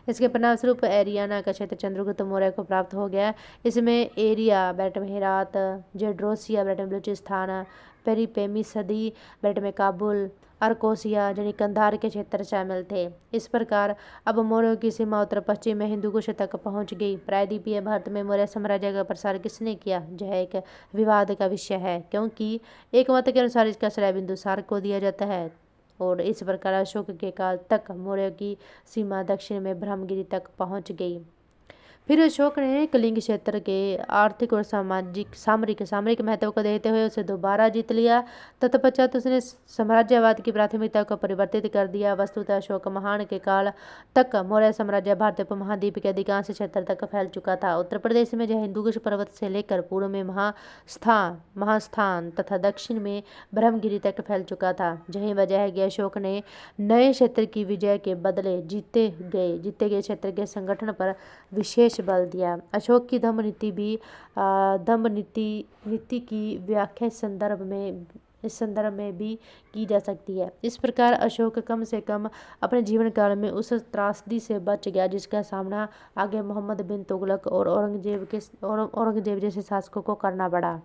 इसके परिणामस्वरूप एरियाना का क्षेत्र चंद्रगुप्त मौर्य को प्राप्त हो गया। इसमें एरिया बैठ में हेरात, जेड्रोसिया बैठ में बलूचिस्तान, पेरीपेमी सदी बैठ में काबुल, अरकोसिया यानी कंधार के क्षेत्र शामिल थे। इस प्रकार अब मौर्यों की सीमा उत्तर पश्चिम में हिंदुकुश तक पहुंच गई। प्रायद्वीपीय भारत में मौर्य साम्राज्य का प्रसार किसने किया, यह एक विवाद का विषय है, क्योंकि एक मत के अनुसार इसका श्रेय बिंदुसार को दिया जाता है और इस प्रकार अशोक के काल तक मौर्यों की सीमा दक्षिण में ब्रह्मगिरी तक पहुंच गई। फिर अशोक ने कलिंग क्षेत्र के आर्थिक और सामरिक महत्व को देखते हुए उसे दोबारा जीत लिया। तत्पश्चात उसने साम्राज्यवाद की प्राथमिकता को परिवर्तित कर दिया। वस्तुतः अशोक महान के काल तक मौर्य साम्राज्य भारतीय उपमहाद्वीप के अधिकांश क्षेत्र तक फैल चुका था। उत्तर प्रदेश में जहाँ हिंदुकुश पर्वत से लेकर पूर्व में महास्थान तथा दक्षिण में ब्रह्मगिरी तक फैल चुका था। यही वजह है कि अशोक ने नए क्षेत्र की विजय के बदले जीते गए क्षेत्र के संगठन पर विशेष विशेष बल दिया। अशोक की धम्म नीति की व्याख्या इस संदर्भ में भी की जा सकती है। इस प्रकार अशोक कम से कम अपने जीवन काल में उस त्रासदी से बच गया जिसका सामना आगे मोहम्मद बिन तुगलक और औरंगजेब जैसे शासकों को करना पड़ा।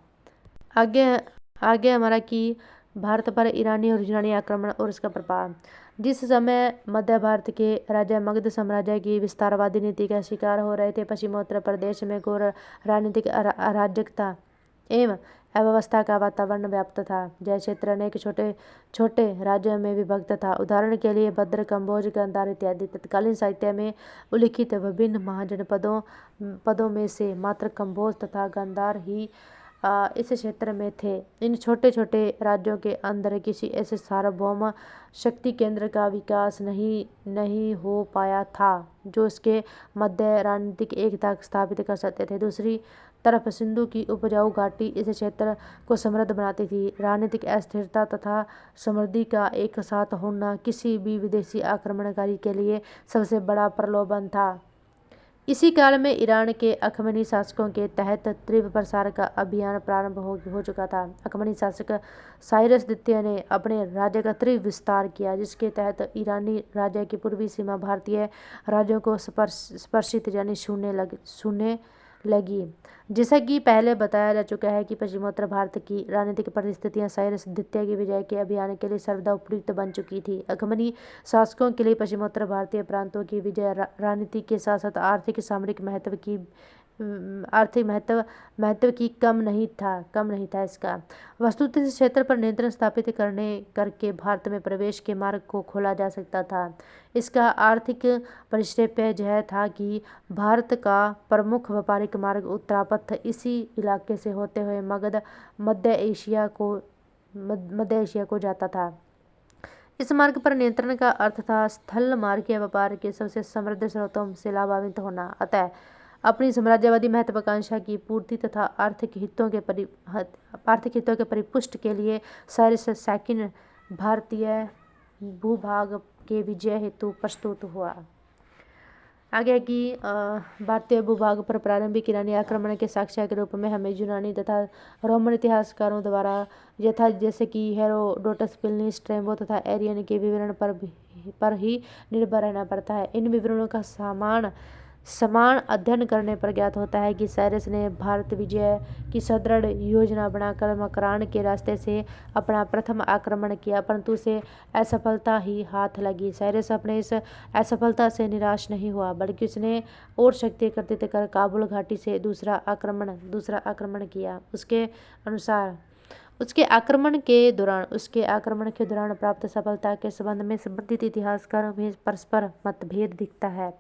आगे हमारा कि भारत पर ईरानी और यूनानी आक्रमण और इसका प्रभाव। जिस समय मध्य भारत के राजा मगध साम्राज्य की विस्तारवादी नीति का शिकार हो रहे थे, पश्चिमोत्तर प्रदेश में घोर राजनीतिक अराजकता एवं अव्यवस्था का वातावरण व्याप्त था। यह क्षेत्र अनेक छोटे छोटे राज्यों में विभक्त था। उदाहरण के लिए भद्र, कंबोज, गांधार इत्यादि। तत्कालीन साहित्य में उल्लिखित विभिन्न महाजनपदों में से मात्र कंबोज तथा गांधार ही इस क्षेत्र में थे। इन छोटे छोटे राज्यों के अंदर किसी ऐसे सार्वभौम शक्ति केंद्र का विकास नहीं हो पाया था जो इसके मध्य राजनीतिक एकता स्थापित कर सकते थे। दूसरी तरफ सिंधु की उपजाऊ घाटी इस क्षेत्र को समृद्ध बनाती थी। राजनीतिक अस्थिरता तथा समृद्धि का एक साथ होना किसी भी विदेशी आक्रमणकारी के लिए सबसे बड़ा प्रलोभन था। इसी काल में ईरान के अखमनी शासकों के तहत तीव्र प्रसार का अभियान प्रारंभ हो चुका था। अखमनी शासक साइरस द्वितीय ने अपने राज्य का तीव्र विस्तार किया, जिसके तहत ईरानी राज्य की पूर्वी सीमा भारतीय राज्यों को स्पर्शित यानी छूने लगी। जैसा कि पहले बताया जा चुका है कि पश्चिमोत्तर भारत की राजनीतिक परिस्थितियां साइरस द्वितीय की विजय के अभियान के लिए सर्वदा उपयुक्त बन चुकी थी। अखमनी शासकों के लिए पश्चिमोत्तर भारतीय प्रांतों की विजय राजनीति के साथ साथ आर्थिक सामरिक महत्व की कम नहीं था इसका। वस्तुतः इस क्षेत्र पर नियंत्रण स्थापित करके भारत में प्रवेश के मार्ग को खोला जा सकता था। इसका आर्थिक परिष्टेप्य यह था कि भारत का प्रमुख व्यापारिक मार्ग उत्तरापथ इसी इलाके से होते हुए मध्य एशिया को जाता था। इस मार्ग पर नियंत्रण का अर्थ था स्थल मार्गीय व्यापार के सबसे समृद्ध स्रोतों से लाभान्वित होना। अतः अपनी साम्राज्यवादी महत्वाकांक्षा की पूर्ति तथा आर्थिक हितों के परिपुष्ट के लिए साइरस सेकंड भारतीय भूभाग के विजय हेतु प्रस्तुत हुआ। आगे कि भारतीय भूभाग पर प्रारंभिक ईरानी आक्रमण के साक्ष्य के रूप में हमें यूनानी तथा रोमन इतिहासकारों द्वारा जैसे कि हेरोडोटस, प्लिनी, स्ट्रैबो तथा एरियन के विवरण पर ही निर्भर रहना पड़ता है। इन विवरणों का समान अध्ययन करने पर ज्ञात होता है कि साइरस ने भारत विजय की सुदृढ़ योजना बनाकर मकरान के रास्ते से अपना प्रथम आक्रमण किया, परंतु उसे असफलता ही हाथ लगी। साइरस अपने इस असफलता से निराश नहीं हुआ, बल्कि उसने और शक्ति एकत्रित कर काबुल घाटी से दूसरा आक्रमण किया। उसके आक्रमण के दौरान प्राप्त सफलता के संबंध में संबंधित इतिहासकारों में परस्पर मतभेद दिखता है,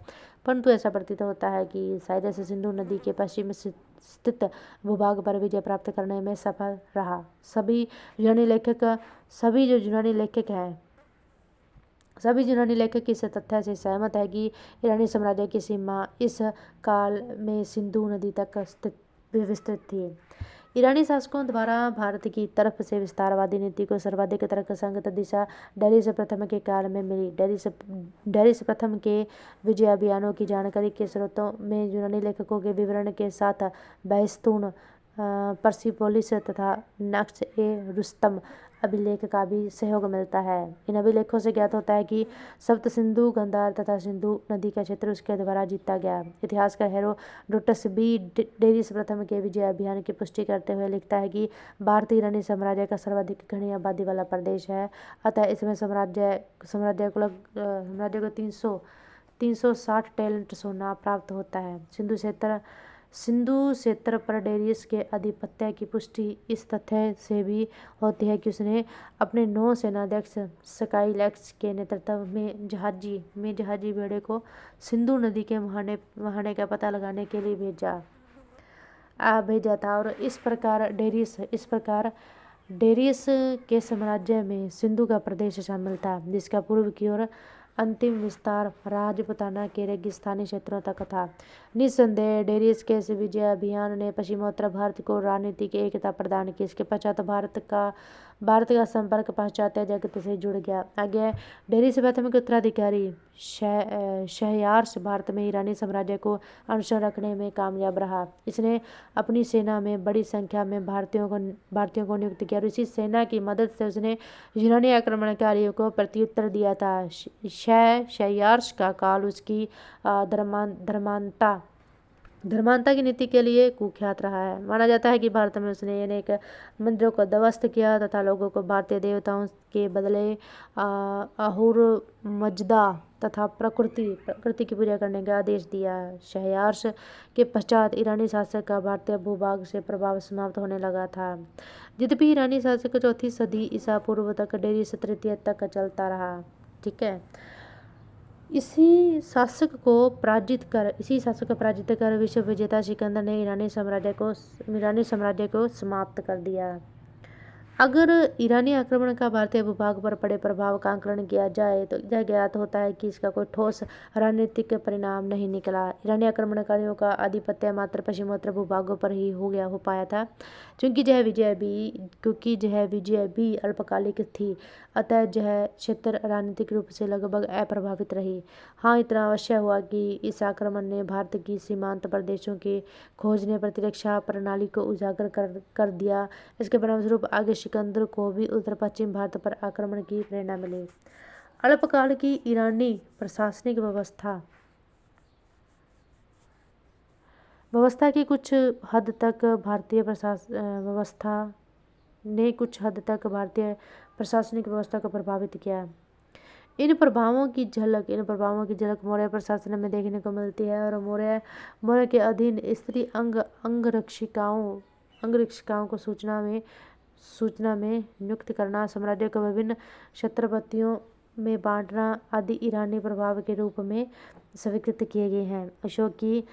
परंतु ऐसा प्रतीत होता है कि साइरस सिंधु नदी के पश्चिम स्थित भूभाग पर विजय प्राप्त करने में सफल रहा। सभी यूनानी लेखक इस तथ्य से सहमत है कि ईरानी साम्राज्य की सीमा इस काल में सिंधु नदी तक विस्तृत थी। ईरानी शासकों द्वारा भारत की तरफ से विस्तारवादी नीति को सर्वाधिक तर्कसंगत दिशा डेरियस प्रथम के काल में मिली। डेरियस प्रथम के विजय अभियानों की जानकारी के स्रोतों में यूनानी लेखकों के विवरण के साथ बेहस्तून, पर्सिपोलिस तथा नक्श ए रुस्तम अभिलेख का भी सहयोग मिलता है। इन अभिलेखों से ज्ञात होता है कि सप्त सिंधु, गांधार तथा सिंधु नदी का क्षेत्र उसके द्वारा जीता गया। इतिहासकार हेरोडोटस भी डेरियस प्रथम के विजय अभियान की पुष्टि करते हुए लिखता है कि भारत ईरानी साम्राज्य का सर्वाधिक घनी आबादी वाला प्रदेश है, अतः इसमें साम्राज्य को 360 टैलेंट सोना प्राप्त होता है। सिंधु क्षेत्र पर डेरियस के आधिपत्य की पुष्टि इस तथ्य से भी होती है कि उसने अपने नौ सेनाध्यक्ष स्काइलैक्स के नेतृत्व में जहाजी बेड़े को सिंधु नदी के मुहाने का पता लगाने के लिए भेजा था, और इस प्रकार डेरियस के साम्राज्य में सिंधु का प्रदेश शामिल था, जिसका पूर्व की ओर अंतिम विस्तार राजपुताना के रेगिस्तानी क्षेत्रों तक था। निस्संदेह डेरियस के इस विजय अभियान ने पश्चिमोत्तर भारत को राजनीतिक एकता प्रदान की। इसके पश्चात भारत का संपर्क पाश्चात्य जगत से जुड़ गया। आगे डेरी से प्राथमिक उत्तराधिकारी शहरयार्स भारत में ईरानी साम्राज्य को अनुसरण रखने में कामयाब रहा। इसने अपनी सेना में बड़ी संख्या में भारतीयों को नियुक्त किया और इसी सेना की मदद से उसने यूनानी आक्रमणकारियों को प्रत्युत्तर दिया था। शहरयार्स का काल उसकी धर्मांता की नीति के लिए कुख्यात रहा है। माना जाता है कि भारत में उसने अनेक मंदिरों को ध्वस्त किया तथा लोगों को भारतीय देवताओं के बदले अहुर मजदा तथा प्रकृति की पूजा करने का आदेश दिया। शहरयार्स के पश्चात ईरानी शासक का भारतीय भूभाग से प्रभाव समाप्त होने लगा था। यद्यपि ईरानी शासक 4वीं सदी ईसा पूर्व तक डेरी से 3य तक चलता रहा। ठीक है, इसी शासक को पराजित कर विश्व विजेता सिकंदर ने ईरानी साम्राज्य को समाप्त कर दिया। अगर ईरानी आक्रमण का भारतीय भूभाग पर पड़े प्रभाव का आकलन किया जाए तो यह ज्ञात होता है कि इसका कोई ठोस रणनीतिक परिणाम नहीं निकला। ईरानी आक्रमणकारियों का आधिपत्य मात्र पश्चिमोत्तर भूभागों पर ही हो पाया था। क्योंकि यह विजय भी अल्पकालिक थी, अतः यह क्षेत्र राजनीतिक रूप से लगभग अप्रभावित रही। हाँ, इतना अवश्य हुआ कि इस आक्रमण ने भारत की सीमांत प्रदेशों के खोजने प्रतिरक्षा प्रणाली को उजागर कर दिया। इसके परिणामस्वरूप आगे सिकंदर को भी उत्तर पश्चिम भारत पर आक्रमण की प्रेरणा मिली। अल्पकाल की ईरानी प्रशासनिक व्यवस्था की कुछ हद तक भारतीय प्रशासनिक व्यवस्था को प्रभावित किया। इन प्रभावों की झलक मौर्य प्रशासन में देखने को मिलती है और मौर्य के अधीन स्त्री अंगरक्षिकाओं को सूचना में नियुक्त करना, साम्राज्य को विभिन्न क्षत्रपतियों में बांटना आदि ईरानी प्रभाव के रूप में स्वीकृत किए गए हैं। अशोक की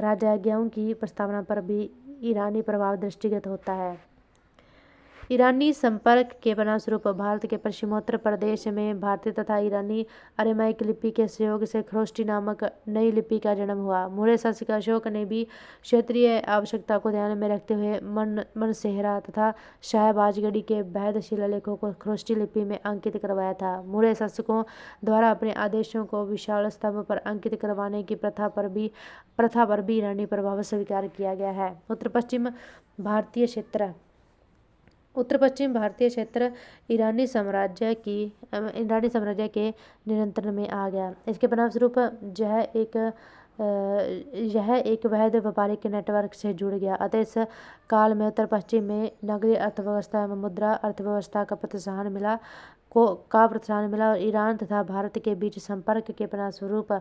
राजाज्ञाओं की प्रस्तावना पर भी ईरानी प्रभाव दृष्टिगत होता है। ईरानी संपर्क के परिणामस्वरूप भारत के पश्चिमोत्तर प्रदेश में भारतीय तथा ईरानी अरेमाइक लिपि के सहयोग से खरोष्टी नामक नई लिपि का जन्म हुआ। मौर्य शासक अशोक ने भी क्षेत्रीय आवश्यकता को ध्यान में रखते हुए मनसेहरा तथा शाहबाजगढ़ी के वैध शिलालेखों को खरोष्टी लिपि में अंकित करवाया था। मौर्य शासकों द्वारा अपने आदेशों को विशाल स्तंभ पर अंकित करवाने की प्रथा पर भी ईरानी प्रभाव स्वीकार किया गया है। उत्तर पश्चिम भारतीय क्षेत्र ईरानी साम्राज्य के नियंत्रण में आ गया। इसके परिणामस्वरूप यह एक वैध व्यापारिक नेटवर्क से जुड़ गया। अतः इस काल में उत्तर पश्चिम में नगरीय अर्थव्यवस्था एवं मुद्रा अर्थव्यवस्था का प्रोत्साहन मिला और ईरान तथा भारत के बीच संपर्क के परिणामस्वरूप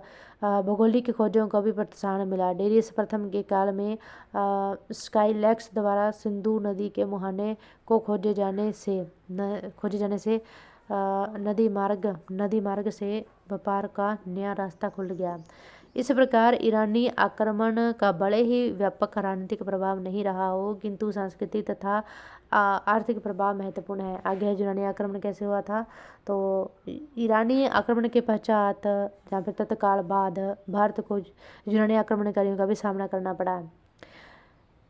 भौगोलिक खोजों को भी प्रोत्साहन मिला। डेरियस प्रथम के काल में स्काइलैक्स द्वारा सिंधु नदी के मुहाने को खोजे जाने से नदी मार्ग से व्यापार का नया रास्ता खुल गया। इस प्रकार ईरानी आक्रमण का बड़े ही व्यापक राजनीतिक प्रभाव नहीं रहा हो, किंतु सांस्कृतिक तथा आर्थिक प्रभाव महत्वपूर्ण है। आगे यूनानी आक्रमण कैसे हुआ था, तो ईरानी आक्रमण के पश्चात जहाँ पे तत्काल बाद भारत को यूनानी आक्रमणकारियों का भी सामना करना पड़ा।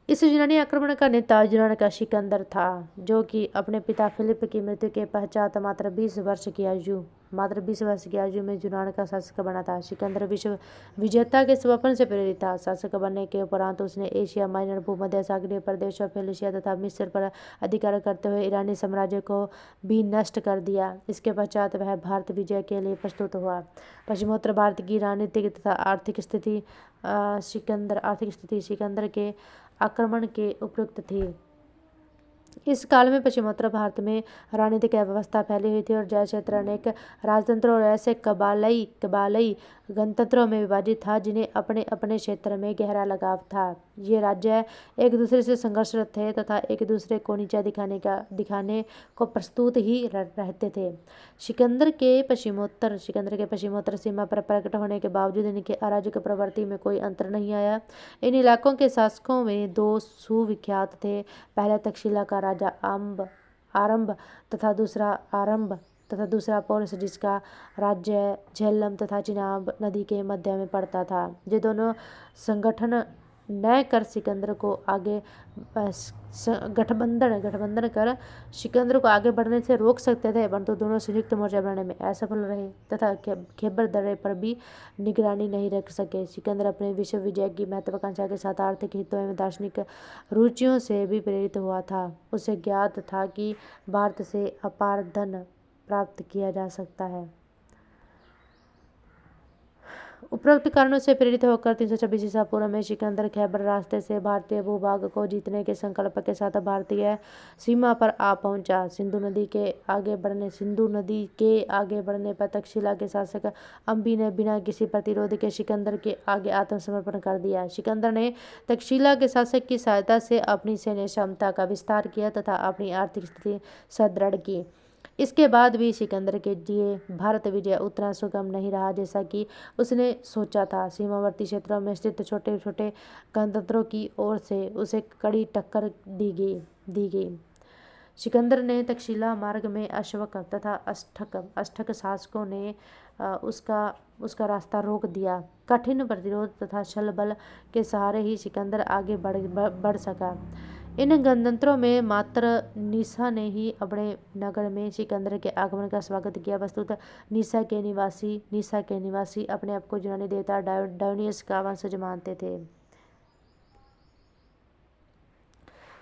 इस यूनानी आक्रमण का नेता यूनान का सिकंदर था, जो कि अपने पिता फिलिप की मृत्यु के पश्चात मात्र 20 वर्ष की आयु में यूनान का शासक बना था। सिकंदर विश्व विजेता के स्वप्न से प्रेरित था। शासक बनने के उपरांत उसने एशिया माइनर, भूमध्य सागरीय प्रदेशों, फेलिसिया तथा मिस्र पर अधिकार करते हुए ईरानी साम्राज्य को भी नष्ट कर दिया। इसके पश्चात वह भारत विजय के लिए प्रस्तुत हुआ। पश्चिमोत्तर भारत की राजनीतिक तथा आर्थिक स्थिति सिकंदर के आक्रमण के उपयुक्त थी। इस काल में पश्चिमोत्तर भारत में राजनीतिक अव्यवस्था फैली हुई थी और यह क्षेत्र अनेक राजतंत्रों और ऐसे कबालाई गणतंत्रों में विभाजित था जिन्हें अपने अपने क्षेत्र में गहरा लगाव था। ये राज्य एक दूसरे से संघर्षरत थे तथा एक दूसरे को नीचा दिखाने को प्रस्तुत ही रहते थे। सिकंदर के पश्चिमोत्तर सीमा पर प्रकट होने के बावजूद इनके अराजक प्रवृत्ति में कोई अंतर नहीं आया। इन इलाकों के शासकों में 2 सुविख्यात थे। पहला तक्षशिला का राजा आरंभ तथा दूसरा पौरस, जिसका राज्य झेलम तथा चिनाब नदी के मध्य में पड़ता था। ये दोनों न कर सिकंदर को आगे गठबंधन कर सिकंदर को आगे बढ़ने से रोक सकते थे, परंतु दोनों संयुक्त मोर्चा बनाने में असफल रहे तथा खैबर दर्रे पर भी निगरानी नहीं रख सके। सिकंदर अपने विश्व विजय की महत्वाकांक्षा के साथ आर्थिक हितों एवं दार्शनिक रुचियों से भी प्रेरित हुआ था। उसे ज्ञात था कि भारत से अपार धन प्राप्त किया जा सकता है। उपरोक्त कारणों से प्रेरित होकर 326 ईसा पूर्व में सिकंदर खैबर रास्ते से भारतीय भूभाग को जीतने के संकल्प के साथ भारतीय सीमा पर आ पहुंचा। सिंधु नदी के आगे बढ़ने पर तक्षशिला के शासक अंबी ने बिना किसी प्रतिरोध के सिकंदर के आगे आत्मसमर्पण कर दिया। सिकंदर ने तक्षशिला के शासक की सहायता से अपनी सैन्य क्षमता का विस्तार किया तथा अपनी आर्थिक स्थिति सुदृढ़ की। इसके बाद भी सिकंदर के लिए भारत विजय उतना सुगम नहीं रहा जैसा कि उसने सोचा था। सीमावर्ती क्षेत्रों में स्थित छोटे छोटे गणतंत्रों की ओर से उसे कड़ी टक्कर दी गई। सिकंदर ने तक्षशिला मार्ग में अशोक तथा अष्टक शासकों ने उसका रास्ता रोक दिया। कठिन प्रतिरोध तथा छल बल के सहारे ही सिकंदर आगे बढ़ सका। इन गणतंत्रों में मात्र निसा ने ही अपने नगर में सिकंदर के आगमन का स्वागत किया। वस्तुतः निसा के निवासी अपने आप को यूनानी देवता डायोनियस का वंशज मानते थे।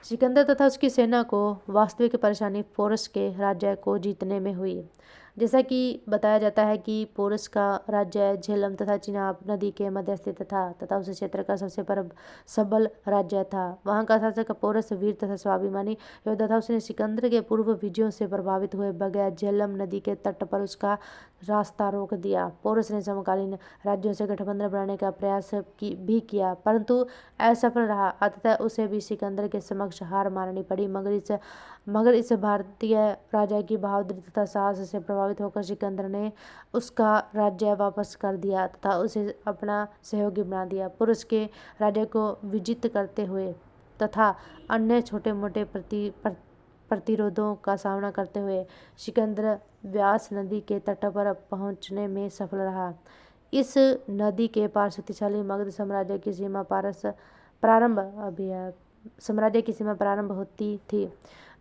सिकंदर तथा उसकी सेना को वास्तविक परेशानी पोरस के राज्य को जीतने में हुई। जैसा कि बताया जाता है कि पोरस का राज्य झेलम तथा चिनाब नदी के मध्य स्थित था तथा उस क्षेत्र का सबसे सबल राज्य था। वहां का शासक पोरस वीर तथा स्वाभिमानी योद्धा था। उसने सिकंदर के पूर्व विजयों से प्रभावित हुए बगैर झेलम नदी के तट पर उसका रास्ता रोक दिया। पोरस ने समकालीन राज्यों से गठबंधन बनाने का प्रयास भी किया, परंतु असफल रहा। अतः उसे भी सिकंदर के समक्ष हार माननी पड़ी। मगर इस भारतीय राजा की बहादुरी तथा साहस से प्रभावित होकर सिकंदर ने उसका राज्य वापस कर दिया तथा उसे अपना सहयोगी बना दिया। पुरुष के राज्य को विजित करते हुए तथा अन्य छोटे मोटे प्रतिरोधों का सामना करते हुए सिकंदर व्यास नदी के तट पर पहुंचने में सफल रहा। इस नदी के पार शक्तिशाली मगध साम्राज्य की सीमा प्रारंभ होती थी,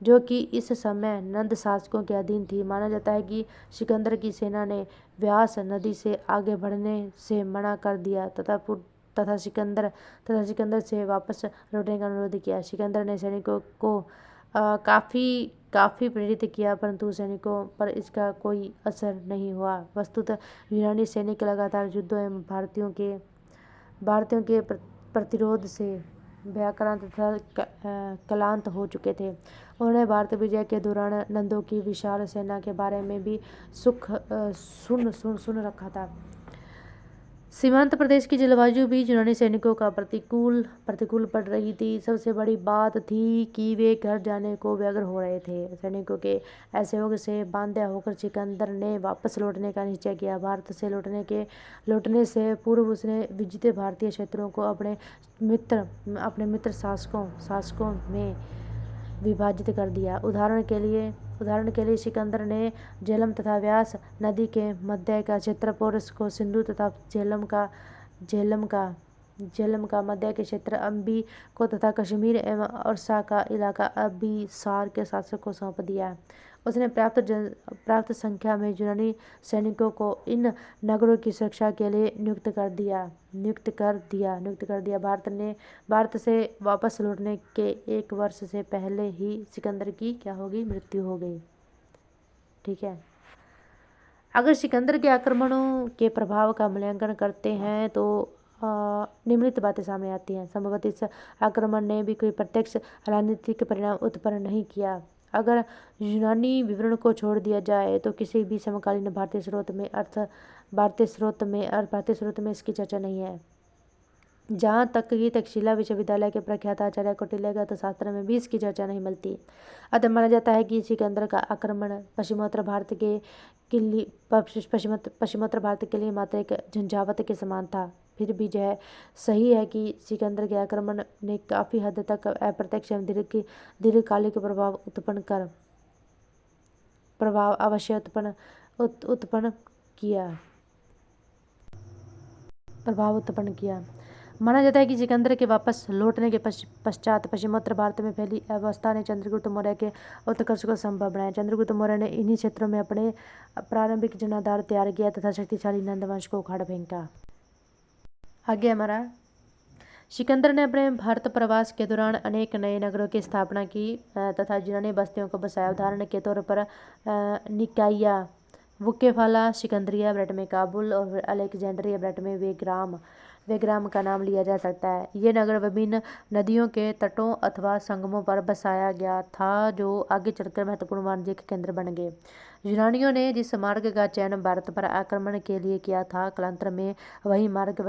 जो कि इस समय नंद शासकों के अधीन थी। माना जाता है कि सिकंदर की सेना ने व्यास नदी से आगे बढ़ने से मना कर दिया तथा सिकंदर से वापस लौटने का अनुरोध किया। सिकंदर ने सैनिकों को काफ़ी प्रेरित किया, परंतु सैनिकों पर इसका कोई असर नहीं हुआ। वस्तुतः यूनानी सैनिक लगातार युद्धों एवं भारतीयों के प्रतिरोध से भयाक्रांत तथा क्लांत हो चुके थे। उन्होंने भारत विजय के दौरान नंदों की विशाल सेना के बारे में भी सुन रखा था। सीमांत प्रदेश की जलवायु भी यूनानी सैनिकों का प्रतिकूल पड़ रही थी। सबसे बड़ी बात थी कि वे घर जाने को व्यग्र हो रहे थे। सैनिकों के असहयोग से बांधा होकर सिकंदर ने वापस लौटने का निश्चय किया। भारत से लौटने से पूर्व उसने विजित भारतीय क्षेत्रों को अपने मित्र शासकों में विभाजित कर दिया। उदाहरण के लिए सिकंदर ने झेलम तथा व्यास नदी के मध्य का क्षेत्र, पोरस को सिंधु तथा झेलम का मध्य के क्षेत्र अंबी को तथा कश्मीर एवं ओरछा का इलाका अबिसार के शासक को सौंप दिया। उसने प्राप्त संख्या में यूनानी सैनिकों को इन नगरों की सुरक्षा के लिए नियुक्त कर दिया। भारत से वापस लौटने के 1 वर्ष से पहले ही सिकंदर की मृत्यु हो गई। ठीक है। अगर सिकंदर के आक्रमणों के प्रभाव का मूल्यांकन करते हैं तो निम्नलिखित बातें सामने आती हैं। संभवतः इस आक्रमण ने भी कोई प्रत्यक्ष राजनीतिक परिणाम उत्पन्न नहीं किया। अगर यूनानी विवरण को छोड़ दिया जाए तो किसी भी समकालीन भारतीय स्रोत में इसकी चर्चा नहीं है। जहाँ तक कि तक्षशिला विश्वविद्यालय के प्रख्यात आचार्य कौटिल्य शास्त्र में भी इसकी चर्चा नहीं मिलती। अतः माना जाता है कि सिकंदर का आक्रमण पश्चिमोत्तर भारत के लिए मात्र एक झंझावत के समान था। फिर भी यह सही है कि सिकंदर के आक्रमण ने काफ़ी हद तक अप्रत्यक्ष एवं दीर्घकालिक प्रभाव अवश्य उत्पन्न किया। माना जाता है कि सिकंदर के वापस लौटने के पश्चात पश्चिमोत्तर भारत में फैली अवस्था ने चंद्रगुप्त मौर्य के उत्कर्ष को संभव बनाया। चंद्रगुप्त मौर्य ने इन्हीं क्षेत्रों में अपने प्रारंभिक जनाधार तैयार किया तथा शक्तिशाली नंद वंश को उखाड़ फेंका। आगे हमारा सिकंदर ने अपने भारत प्रवास के दौरान अनेक नए नगरों की स्थापना की तथा यूनानी बस्तियों को बसाया। उदाहरण के तौर पर निकाया, बुकेफाला, सिकंदरिया ब्रट में काबुल और अलेक्जेंड्रिया ब्रट में वेग्राम का नाम लिया जा सकता है। ये नगर विभिन्न नदियों के तटों अथवा संगमों पर बसाया गया था जो आगे चलकर महत्वपूर्ण वाणिज्यिक केंद्र बन गए। यूनानियों ने जिस मार्ग का चयन भारत पर आक्रमण के लिए किया था, कालांतर में वही मार्ग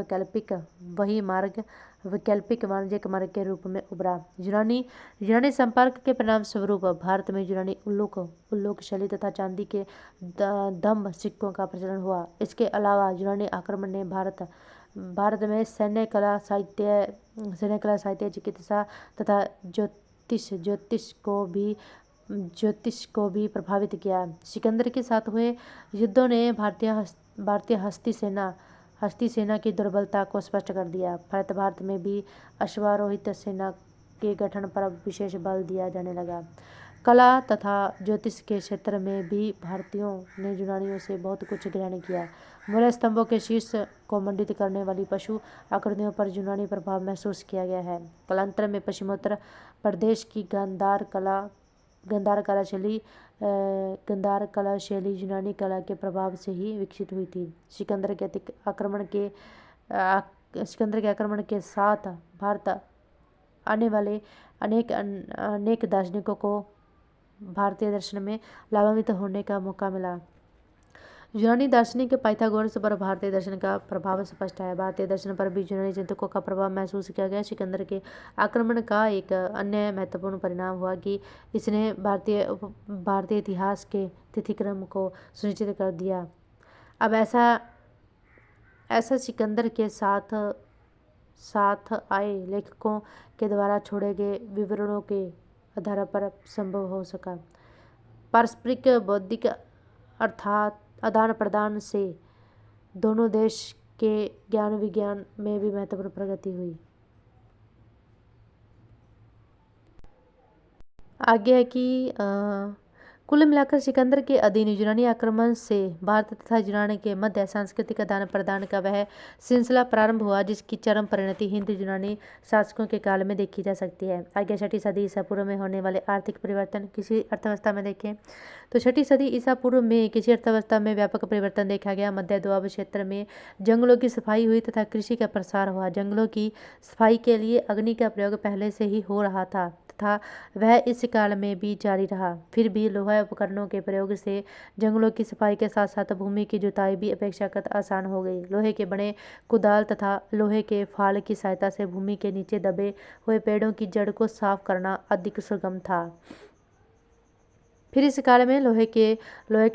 वैकल्पिक वाणिज्यिक मार्ग के रूप में उभरा। यूनानी संपर्क के परिणाम स्वरूप भारत में यूनानी उल्लूक शैली तथा चांदी के दम्भ सिक्कों का प्रचलन हुआ। इसके अलावा यूनानी आक्रमण ने भारत में सैन्य कला, साहित्य, चिकित्सा तथा ज्योतिष को भी प्रभावित किया। सिकंदर के साथ हुए युद्धों ने भारतीय हस्ती सेना की दुर्बलता को स्पष्ट कर दिया। भारत में भी अश्वारोहित सेना के गठन पर विशेष बल दिया जाने लगा। कला तथा ज्योतिष के क्षेत्र में भी भारतीयों ने यूनानियों से बहुत कुछ ग्रहण किया। मौर्य स्तंभों के शीर्ष को मंडित करने वाली पशु आकृतियों पर यूनानी प्रभाव महसूस किया गया है। कालांतर में पश्चिमोत्तर प्रदेश की गंधार कला शैली यूनानी कला के प्रभाव से ही विकसित हुई थी। सिकंदर के आक्रमण के साथ भारत आने वाले अनेक दार्शनिकों को भारतीय दर्शन में लाभान्वित होने का मौका मिला। यूनानी दार्शनिक पाइथागोरस पर भारतीय दर्शन का प्रभाव स्पष्ट है। भारतीय दर्शन पर भी यूनानी चिंतकों का प्रभाव महसूस किया गया। सिकंदर के आक्रमण का एक अन्य महत्वपूर्ण परिणाम हुआ कि इसने भारतीय इतिहास के तिथिक्रम को सुनिश्चित कर दिया। अब ऐसा सिकंदर के साथ आए लेखकों के द्वारा छोड़े गए विवरणों के आधार पर संभव हो सका। पारस्परिक बौद्धिक अर्थात आदान प्रदान से दोनों देश के ज्ञान विज्ञान में भी महत्वपूर्ण प्रगति हुई। आगे है कि कुल मिलाकर सिकंदर के अधीन यूनानी आक्रमण से भारत तथा यूनान के मध्य सांस्कृतिक आदान प्रदान का वह सिलसिला प्रारंभ हुआ जिसकी चरम परिणति हिंदू यूनानी शासकों के काल में देखी जा सकती है। आगे 6ठी सदी ईसा पूर्व में होने वाले आर्थिक परिवर्तन किसी अर्थव्यवस्था में देखें तो 6ठी सदी ईसा पूर्व में किसी अर्थव्यवस्था में व्यापक परिवर्तन देखा गया। मध्य दोआब क्षेत्र में जंगलों की सफाई हुई तथा कृषि का प्रसार हुआ। जंगलों की सफाई के लिए अग्नि का प्रयोग पहले से ही हो रहा था तथा वह इस काल में भी जारी रहा। फिर भी लोहा उपकरणों के प्रयोग से जंगलों की सफाई के साथ साथ भूमि की जुताई भी अपेक्षाकृत आसान हो गई। लोहे के बने कुदाल तथा लोहे के फाल की सहायता से भूमि के नीचे दबे हुए पेड़ों की जड़ को साफ करना अधिक सुगम था। फिर इस काल में लोहे के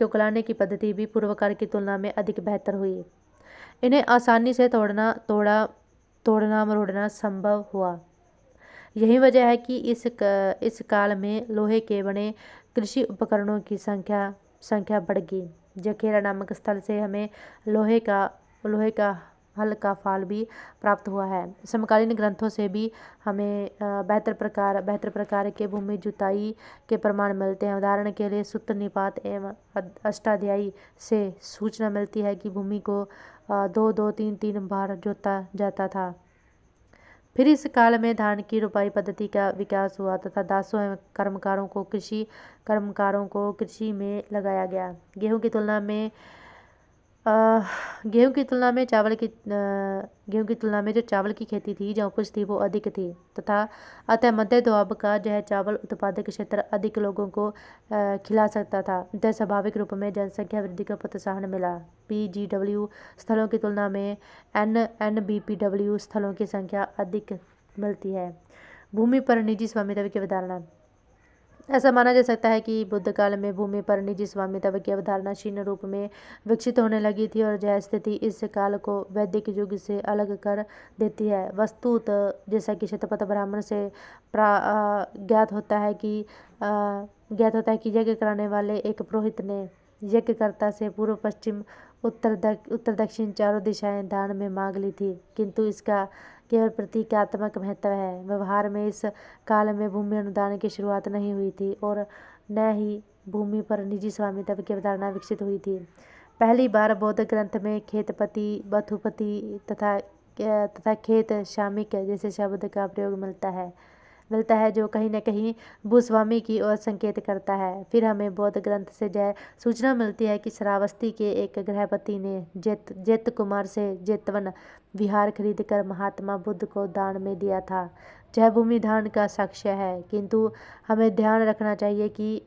उकलाने की पद्धति भी पूर्व काल की तुलना में अधिक बेहतर हुई। इन्हें आसानी से तोड़ना मरोड़ना संभव हुआ। यही वजह है कि इस काल में लोहे के बने कृषि उपकरणों की संख्या बढ़ गई। जखेरा नामक स्थल से हमें लोहे का हल का फाल भी प्राप्त हुआ है। समकालीन ग्रंथों से भी हमें बेहतर प्रकार के भूमि जुताई के प्रमाण मिलते हैं। उदाहरण के लिए सूत्र निपात एवं अष्टाध्यायी से सूचना मिलती है कि भूमि को 2-2-3-3 बार जोता जाता था। फिर इस काल में धान की रोपाई पद्धति का विकास हुआ तथा दासों एवं कर्मकारों को कृषि में लगाया गया। गेहूं की तुलना में जो चावल की खेती थी, जो उपज थी, वो अधिक थी तथा अतः मध्य दोआब का यह चावल उत्पादक क्षेत्र अधिक लोगों को खिला सकता था। अतः स्वाभाविक रूप में जनसंख्या वृद्धि को प्रोत्साहन मिला। PGW स्थलों की तुलना में NBPW स्थलों की संख्या अधिक मिलती है। भूमि पर निजी स्वामित्व की अवधारणा। ऐसा माना जा सकता है कि बुद्ध काल में भूमि पर निजी स्वामित्व की अवधारणा क्षीण रूप में विकसित होने लगी थी और यह स्थिति इस काल को वैदिक युग से अलग कर देती है। वस्तुतः जैसा कि शतपथ ब्राह्मण से ज्ञात होता है कि यज्ञ कराने वाले एक पुरोहित ने यज्ञकर्ता से पूर्व पश्चिम उत्तर दक्षिण चारों दिशाएं दान में मांग ली थी, केवल प्रतीकात्मक महत्व है। व्यवहार में इस काल में भूमि अनुदान की शुरुआत नहीं हुई थी और न ही भूमि पर निजी स्वामित्व की अवधारणा विकसित हुई थी। पहली बार बौद्ध ग्रंथ में खेतपति, बथुपति तथा खेत श्रमिक जैसे शब्द का प्रयोग मिलता है जो कहीं न कहीं भूस्वामी की ओर संकेत करता है। फिर हमें बौद्ध ग्रंथ से यह सूचना मिलती है कि श्रावस्ती के एक गृहपति ने जेत कुमार से जेतवन विहार खरीदकर महात्मा बुद्ध को दान में दिया था। यह भूमि दान का साक्ष्य है, किंतु हमें ध्यान रखना चाहिए कि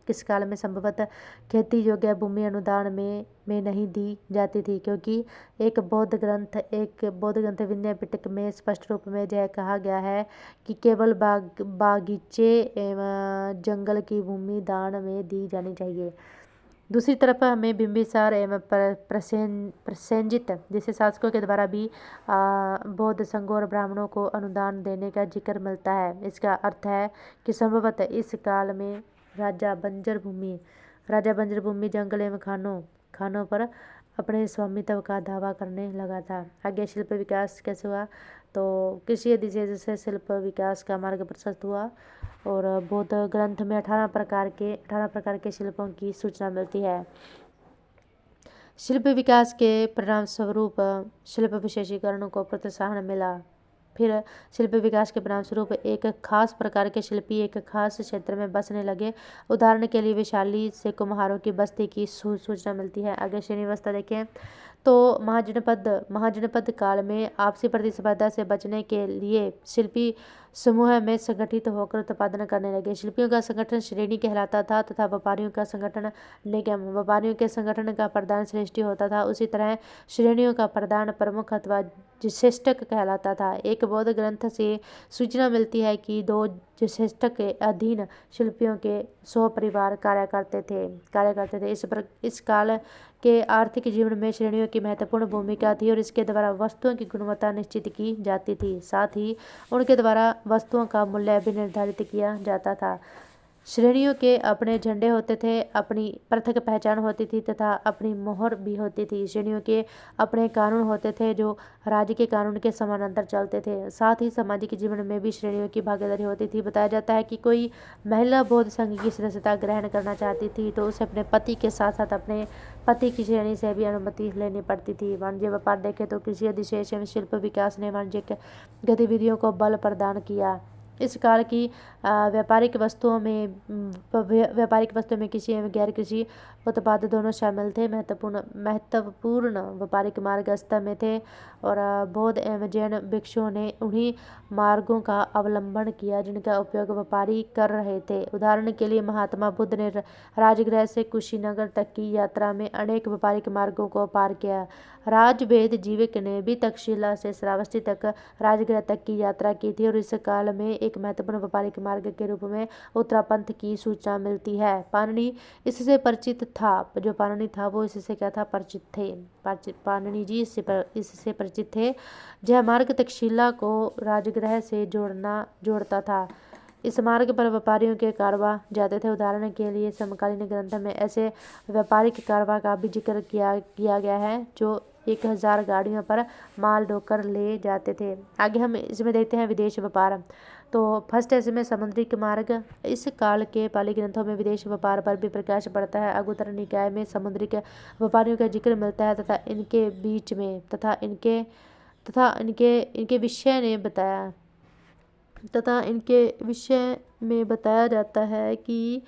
किस काल में संभवतः खेती योग्य भूमि अनुदान में नहीं दी जाती थी, क्योंकि एक बौद्ध ग्रंथ विनय पिटक में स्पष्ट रूप में यह कहा गया है कि केवल बागीचे एवं जंगल की भूमि दान में दी जानी चाहिए। दूसरी तरफ हमें बिंबिसार एवं प्रसेनजित जैसे शासकों के द्वारा भी बौद्ध संघों और ब्राह्मणों को अनुदान देने का जिक्र मिलता है। इसका अर्थ है कि संभवतः इस काल में राजा बंजर भूमि जंगल एवं खानों पर अपने स्वामित्व का दावा करने लगा था। आगे शिल्प विकास कैसे हुआ, तो कृषि अधिशेष से शिल्प विकास का मार्ग प्रशस्त हुआ और बौद्ध ग्रंथ में 18 प्रकार के शिल्पों की सूचना मिलती है। शिल्प विकास के परिणाम स्वरूप शिल्प विशेषीकरण को प्रोत्साहन मिला। फिर शिल्प विकास के परिणाम स्वरूप एक खास प्रकार के शिल्पी एक खास क्षेत्र में बसने लगे। उदाहरण के लिए वैशाली से कुम्हारों की बस्ती की सूचना मिलती है। आगे श्रेणी व्यवस्था देखें तो महाजनपद काल में आपसी प्रतिस्पर्धा से बचने के लिए शिल्पी समूह में संगठित होकर उत्पादन करने लगे। शिल्पियों का संगठन श्रेणी कहलाता था तथा व्यापारियों का संगठन निगम। व्यापारियों के संगठन का प्रधान श्रेष्ठी होता था, उसी तरह श्रेणियों का प्रधान प्रमुख अथवा ज्येष्ठक कहलाता था। एक बौद्ध ग्रंथ से सूचना मिलती है कि 2 ज्येष्ठक के अधीन शिल्पियों के 100 परिवार कार्य करते थे। इस काल के आर्थिक जीवन में श्रेणियों की महत्वपूर्ण भूमिका थी और इसके द्वारा वस्तुओं की गुणवत्ता निश्चित की जाती थी, साथ ही उनके द्वारा वस्तुओं का मूल्य भी निर्धारित किया जाता था। श्रेणियों के अपने झंडे होते थे, अपनी पृथक पहचान होती थी तथा अपनी मोहर भी होती थी। श्रेणियों के अपने कानून होते थे जो राज्य के कानून के समानांतर चलते थे। साथ ही सामाजिक जीवन में भी श्रेणियों की भागीदारी होती थी। बताया जाता है कि कोई महिला बौद्ध संघ की सदस्यता ग्रहण करना चाहती थी तो उसे अपने पति के साथ साथ अपने पति की श्रेणी से भी अनुमति लेनी पड़ती थी। वाणिज्य व्यापार देखें तो कृषि अधिशेष एवं शिल्प विकास ने वाणिज्यिक गतिविधियों को बल प्रदान किया। इस काल की व्यापारिक वस्तुओं में कृषि एवं गैर कृषि उत्पाद दोनों शामिल थे। महत्वपूर्ण व्यापारिक मार्ग अस्तित्व में थे और बौद्ध एवं जैन भिक्षुओं ने उन्हीं मार्गों का अवलंबन किया जिनका उपयोग व्यापारी कर रहे थे। उदाहरण के लिए महात्मा बुद्ध ने राजगृह से कुशीनगर तक की यात्रा में अनेक व्यापारिक मार्गों को पार किया। राजवेद जीविक ने भी तक्षशिला से श्रावस्ती तक राजगृह तक की यात्रा की थी और इस काल में एक महत्वपूर्ण व्यापारिक मार्ग के रूप में उत्तरापंथ की सूचना मिलती है। पाणिनि इससे परिचित था। जो पाणिनि था वो इससे क्या था, परिचित थे। पाणिनि जी इससे परिचित थे। यह मार्ग तक्षशिला को राजगृह से जोड़ता था। इस मार्ग पर व्यापारियों के कारवां जाते थे। उदाहरण के लिए समकालीन ग्रंथ में ऐसे व्यापारिक कारवां का भी जिक्र किया गया है जो 1000 गाड़ियों पर माल ढोकर ले जाते थे। आगे हम इसमें देखते हैं विदेश व्यापार। तो फर्स्ट है इसमें समुद्रिक मार्ग। इस काल के पाली ग्रंथों में विदेश व्यापार पर भी प्रकाश पड़ता है। अगुत्तर निकाय में समुद्रिक व्यापारियों का जिक्र मिलता है तथा इनके विषय में बताया जाता है कि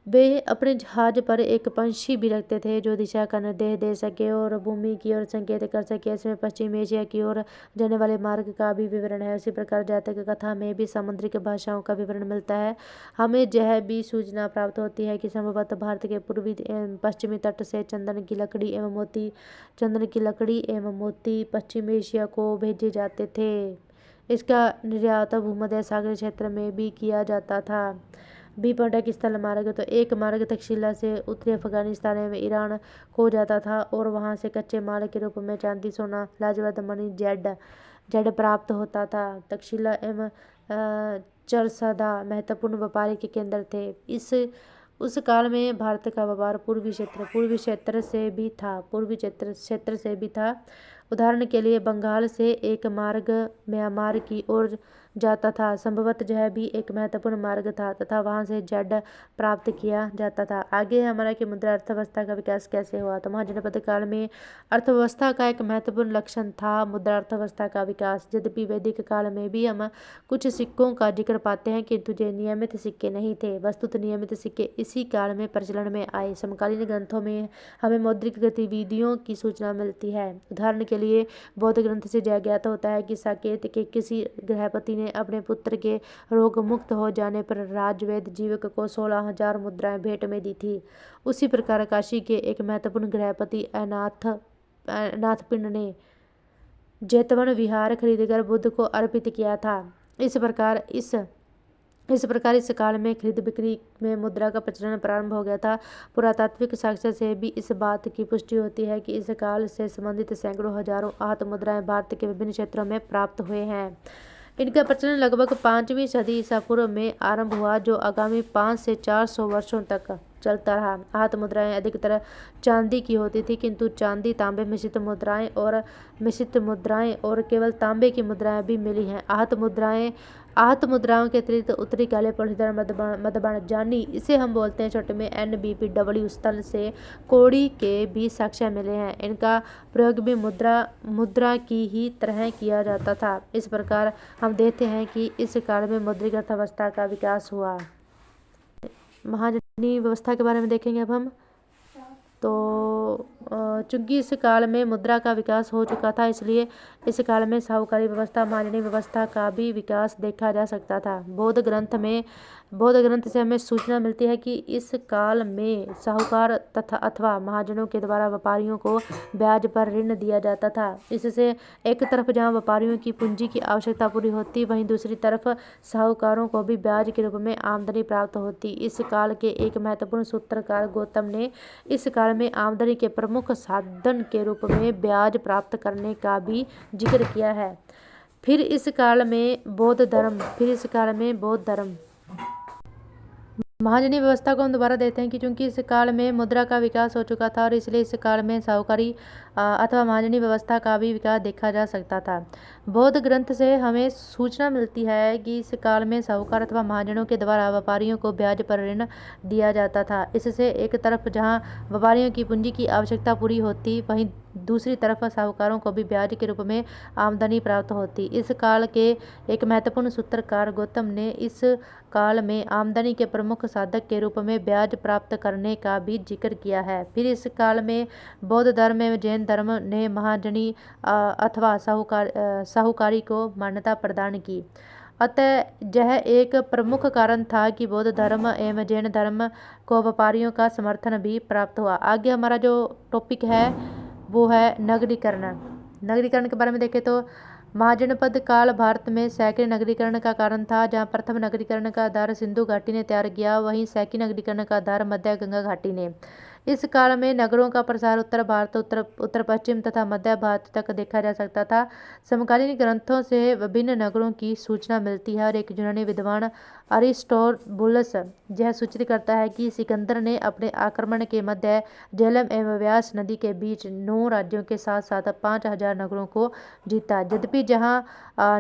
वे अपने जहाज पर एक पंछी भी रखते थे जो दिशा का निर्देश दे सके और भूमि की ओर संकेत कर सके। इसमें पश्चिम एशिया की ओर जाने वाले मार्ग का भी विवरण है। उसी प्रकार जातक कथा में भी समुद्रिक भाषाओं का विवरण मिलता है। हमें यह भी सूचना प्राप्त होती है कि संभवतः भारत के पूर्वी एवं पश्चिमी तट से चंदन की लकड़ी एवं मोती पश्चिम एशिया को भेजे जाते थे। इसका निर्यात भूमध्य सागर क्षेत्र में भी किया जाता था। विपणक स्थल मार्ग, तो एक मार्ग तक्षशिला से उत्तरी अफगानिस्तान एवं ईरान को जाता था और वहां से कच्चे माल के रूप में चांदी, सोना, लाजवाब मणि, जेड प्राप्त होता था। तक्षशिला एवं चरसदा महत्वपूर्ण व्यापारिक केंद्र थे। उस काल में भारत का व्यापार पूर्वी क्षेत्र से भी था। उदाहरण के लिए बंगाल से एक मार्ग म्यांमार की ओर जाता था, संभवतः यह भी एक महत्वपूर्ण मार्ग था तथा वहां से जेड प्राप्त किया जाता था। आगे है हमारा कि मुद्रा अर्थव्यवस्था का विकास कैसे हुआ। तो महाजनपद काल में अर्थव्यवस्था का एक महत्वपूर्ण लक्षण था मुद्रा अर्थव्यवस्था का विकास। यद्यपि वैदिक काल में भी हम कुछ सिक्कों का जिक्र पाते हैं, किंतु ये नियमित सिक्के नहीं थे। वस्तुतः नियमित सिक्के इसी काल में प्रचलन में आए। समकालीन ग्रंथों में हमें मौद्रिक गतिविधियों की सूचना मिलती है। उदाहरण के लिए बौद्ध ग्रंथ से यह ज्ञात होता है कि साकेत के किसी गृहपति ने अपने पुत्र के रोग मुक्त हो जाने पर राजवैद्य जीवक को 16,000 मुद्राएं भेंट में दी थी। उसी प्रकार काशी के एक महत्वपूर्ण गृहपति अनाथपिंड ने जेतवन विहार खरीदकर बुद्ध को अर्पित किया था। इस प्रकार इस काल में खरीद बिक्री में मुद्रा का प्रचलन प्रारंभ हो गया था। पुरातात्विक साक्ष्य से भी इस बात की पुष्टि होती है कि इस काल से संबंधित सैकड़ों हजारों आहत मुद्राएं भारत के विभिन्न क्षेत्रों में प्राप्त हुए हैं। इनका प्रचलन लगभग 5वीं सदी ईसा पूर्व में आरंभ हुआ, जो आगामी 500 से 400 वर्षों तक चलता रहा। आहत मुद्राएं अधिकतर चांदी की होती थी, किंतु चांदी तांबे मिश्रित मुद्राएं और केवल तांबे की मुद्राएं भी मिली हैं। आहत मुद्राओं के अतिरिक्त उत्तरी काले पॉलीधर मधुबन जानी, इसे हम बोलते हैं छोटे में NBPW स्थल से कोड़ी के भी साक्ष्य मिले हैं। इनका प्रयोग भी मुद्रा की ही तरह किया जाता था। इस प्रकार हम देखते हैं कि इस काल में मौद्रिक अर्थव्यवस्था का विकास हुआ। महाजनी व्यवस्था के बारे में देखेंगे अब हम। तो चूंकि इस काल में मुद्रा का विकास हो चुका था, इसलिए इस काल में साहूकारी व्यवस्था, महाजनी व्यवस्था का भी विकास देखा जा सकता था। बौद्ध ग्रंथ से हमें सूचना मिलती है कि इस काल में साहूकार तथा अथवा महाजनों के द्वारा व्यापारियों को ब्याज पर ऋण दिया जाता था। इससे एक तरफ जहां व्यापारियों की पूंजी की आवश्यकता पूरी होती, वहीं दूसरी तरफ साहूकारों को भी ब्याज के रूप में आमदनी प्राप्त होती। इस काल के एक महत्वपूर्ण सूत्रकार गौतम ने इस काल में आमदनी के प्रमुख साधन के रूप में ब्याज प्राप्त करने का भी जिक्र किया है। फिर इस काल में बौद्ध धर्म महाजनी व्यवस्था को हम दोबारा देते हैं कि चूंकि इस काल में मुद्रा का विकास हो चुका था और इसलिए इस काल में साहूकारी अथवा महाजनी व्यवस्था का भी विकास देखा जा सकता था। बौद्ध ग्रंथ से हमें सूचना मिलती है कि इस काल में साहूकार अथवा महाजनों के द्वारा व्यापारियों को ब्याज पर ऋण दिया जाता था। इससे एक तरफ जहां व्यापारियों की पूंजी की आवश्यकता पूरी होती, वहीं दूसरी तरफ साहूकारों को भी ब्याज के रूप में आमदनी प्राप्त होती। इस काल के एक महत्वपूर्ण सूत्रकार गौतम ने इस काल में आमदनी के प्रमुख साधक के रूप में ब्याज प्राप्त करने का भी जिक्र किया है। फिर इस काल में बौद्ध धर्म एवं जैन धर्म ने महाजनी अथवा साहूकारी को मान्यता प्रदान की। अतः यह एक प्रमुख कारण था कि बौद्ध धर्म एवं जैन धर्म को व्यापारियों का समर्थन भी प्राप्त हुआ। आगे हमारा जो टॉपिक है वो है नगरीकरण। नगरीकरण के बारे में देखें तो महाजनपद काल भारत में सैकड़े नगरीकरण का कारण था। जहां प्रथम नगरीकरण का आधार सिंधु घाटी ने तैयार किया, वहीं सैकड़ी नगरीकरण का आधार मध्य गंगा घाटी ने। इस काल में नगरों का प्रसार उत्तर भारत, उत्तर पश्चिम तथा मध्य भारत तक देखा जा सकता था। समकालीन ग्रंथों से विभिन्न नगरों की सूचना मिलती है और एक यूनानी विद्वान अरिस्टोबुलस यह सूचित करता है कि सिकंदर ने अपने आक्रमण के मध्य झेलम एवं व्यास नदी के बीच 9 राज्यों के साथ साथ 5,000 नगरों को जीता। यद्यपि जहां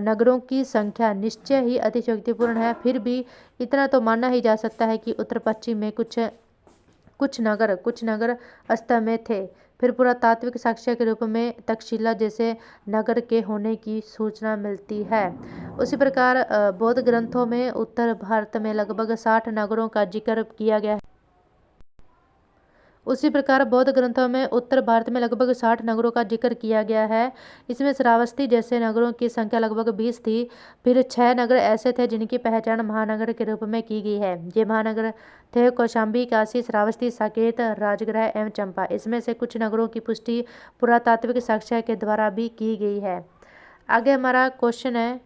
नगरों की संख्या निश्चय ही अतिशयोक्तिपूर्ण है, फिर भी इतना तो मानना ही जा सकता है कि उत्तर पश्चिम में कुछ नगर अस्तित्व में थे। फिर पुरातात्विक साक्ष्य के रूप में तक्षशिला जैसे नगर के होने की सूचना मिलती है। उसी प्रकार बौद्ध ग्रंथों में उत्तर भारत में लगभग 60 नगरों का जिक्र किया गया है। उसी प्रकार बौद्ध ग्रंथों में उत्तर भारत में लगभग 60 नगरों का जिक्र किया गया है। इसमें श्रावस्ती जैसे नगरों की संख्या लगभग 20 थी। फिर 6 नगर ऐसे थे जिनकी पहचान महानगर के रूप में की गई है। ये महानगर थे कौशाम्बी, काशी, श्रावस्ती, साकेत, राजगृह एवं चंपा। इसमें से कुछ नगरों की पुष्टि पुरातात्विक साक्ष्य के द्वारा भी की गई है। आगे हमारा क्वेश्चन है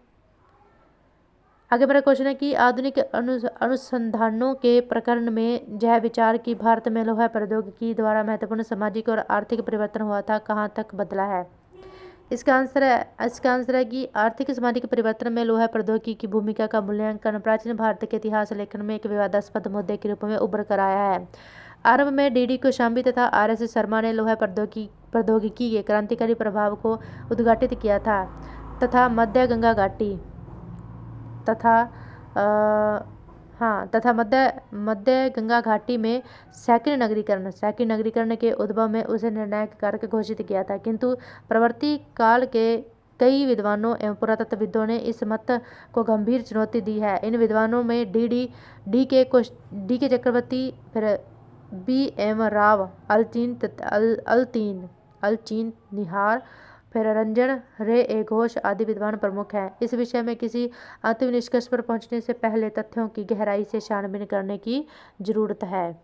कि आधुनिक अनुसंधानों के प्रकरण में यह विचार कि भारत में लोहा प्रौद्योगिकी द्वारा महत्वपूर्ण सामाजिक और आर्थिक परिवर्तन हुआ था, कहाँ तक बदला है। इसका आंसर है कि आर्थिक सामाजिक परिवर्तन में लोहा प्रौद्योगिकी की भूमिका का मूल्यांकन प्राचीन भारत के इतिहास लेखन में एक विवादास्पद मुद्दे के रूप में उभर कर आया है। आरंभ में DD कौशाम्बी तथा RS शर्मा ने लोहा प्रौद्योगिकी के क्रांतिकारी प्रभाव को उद्घाटित किया था तथा मध्य गंगा घाटी तथा मध्य गंगा घाटी में सैकड़ों नगरीकरण के उद्भव में उसे निर्णायक कारक घोषित किया था। किंतु प्रवर्ती काल के कई विद्वानों एवं पुरातत्वविदों ने इस मत को गंभीर चुनौती दी है। इन विद्वानों में डी के चक्रवर्ती, फिर B.M. राव, अलचीन निहार, फिर रंजन रे ए घोष आदि विद्वान प्रमुख हैं। इस विषय में किसी अंतिम निष्कर्ष पर पहुंचने से पहले तथ्यों की गहराई से छानबीन करने की जरूरत है।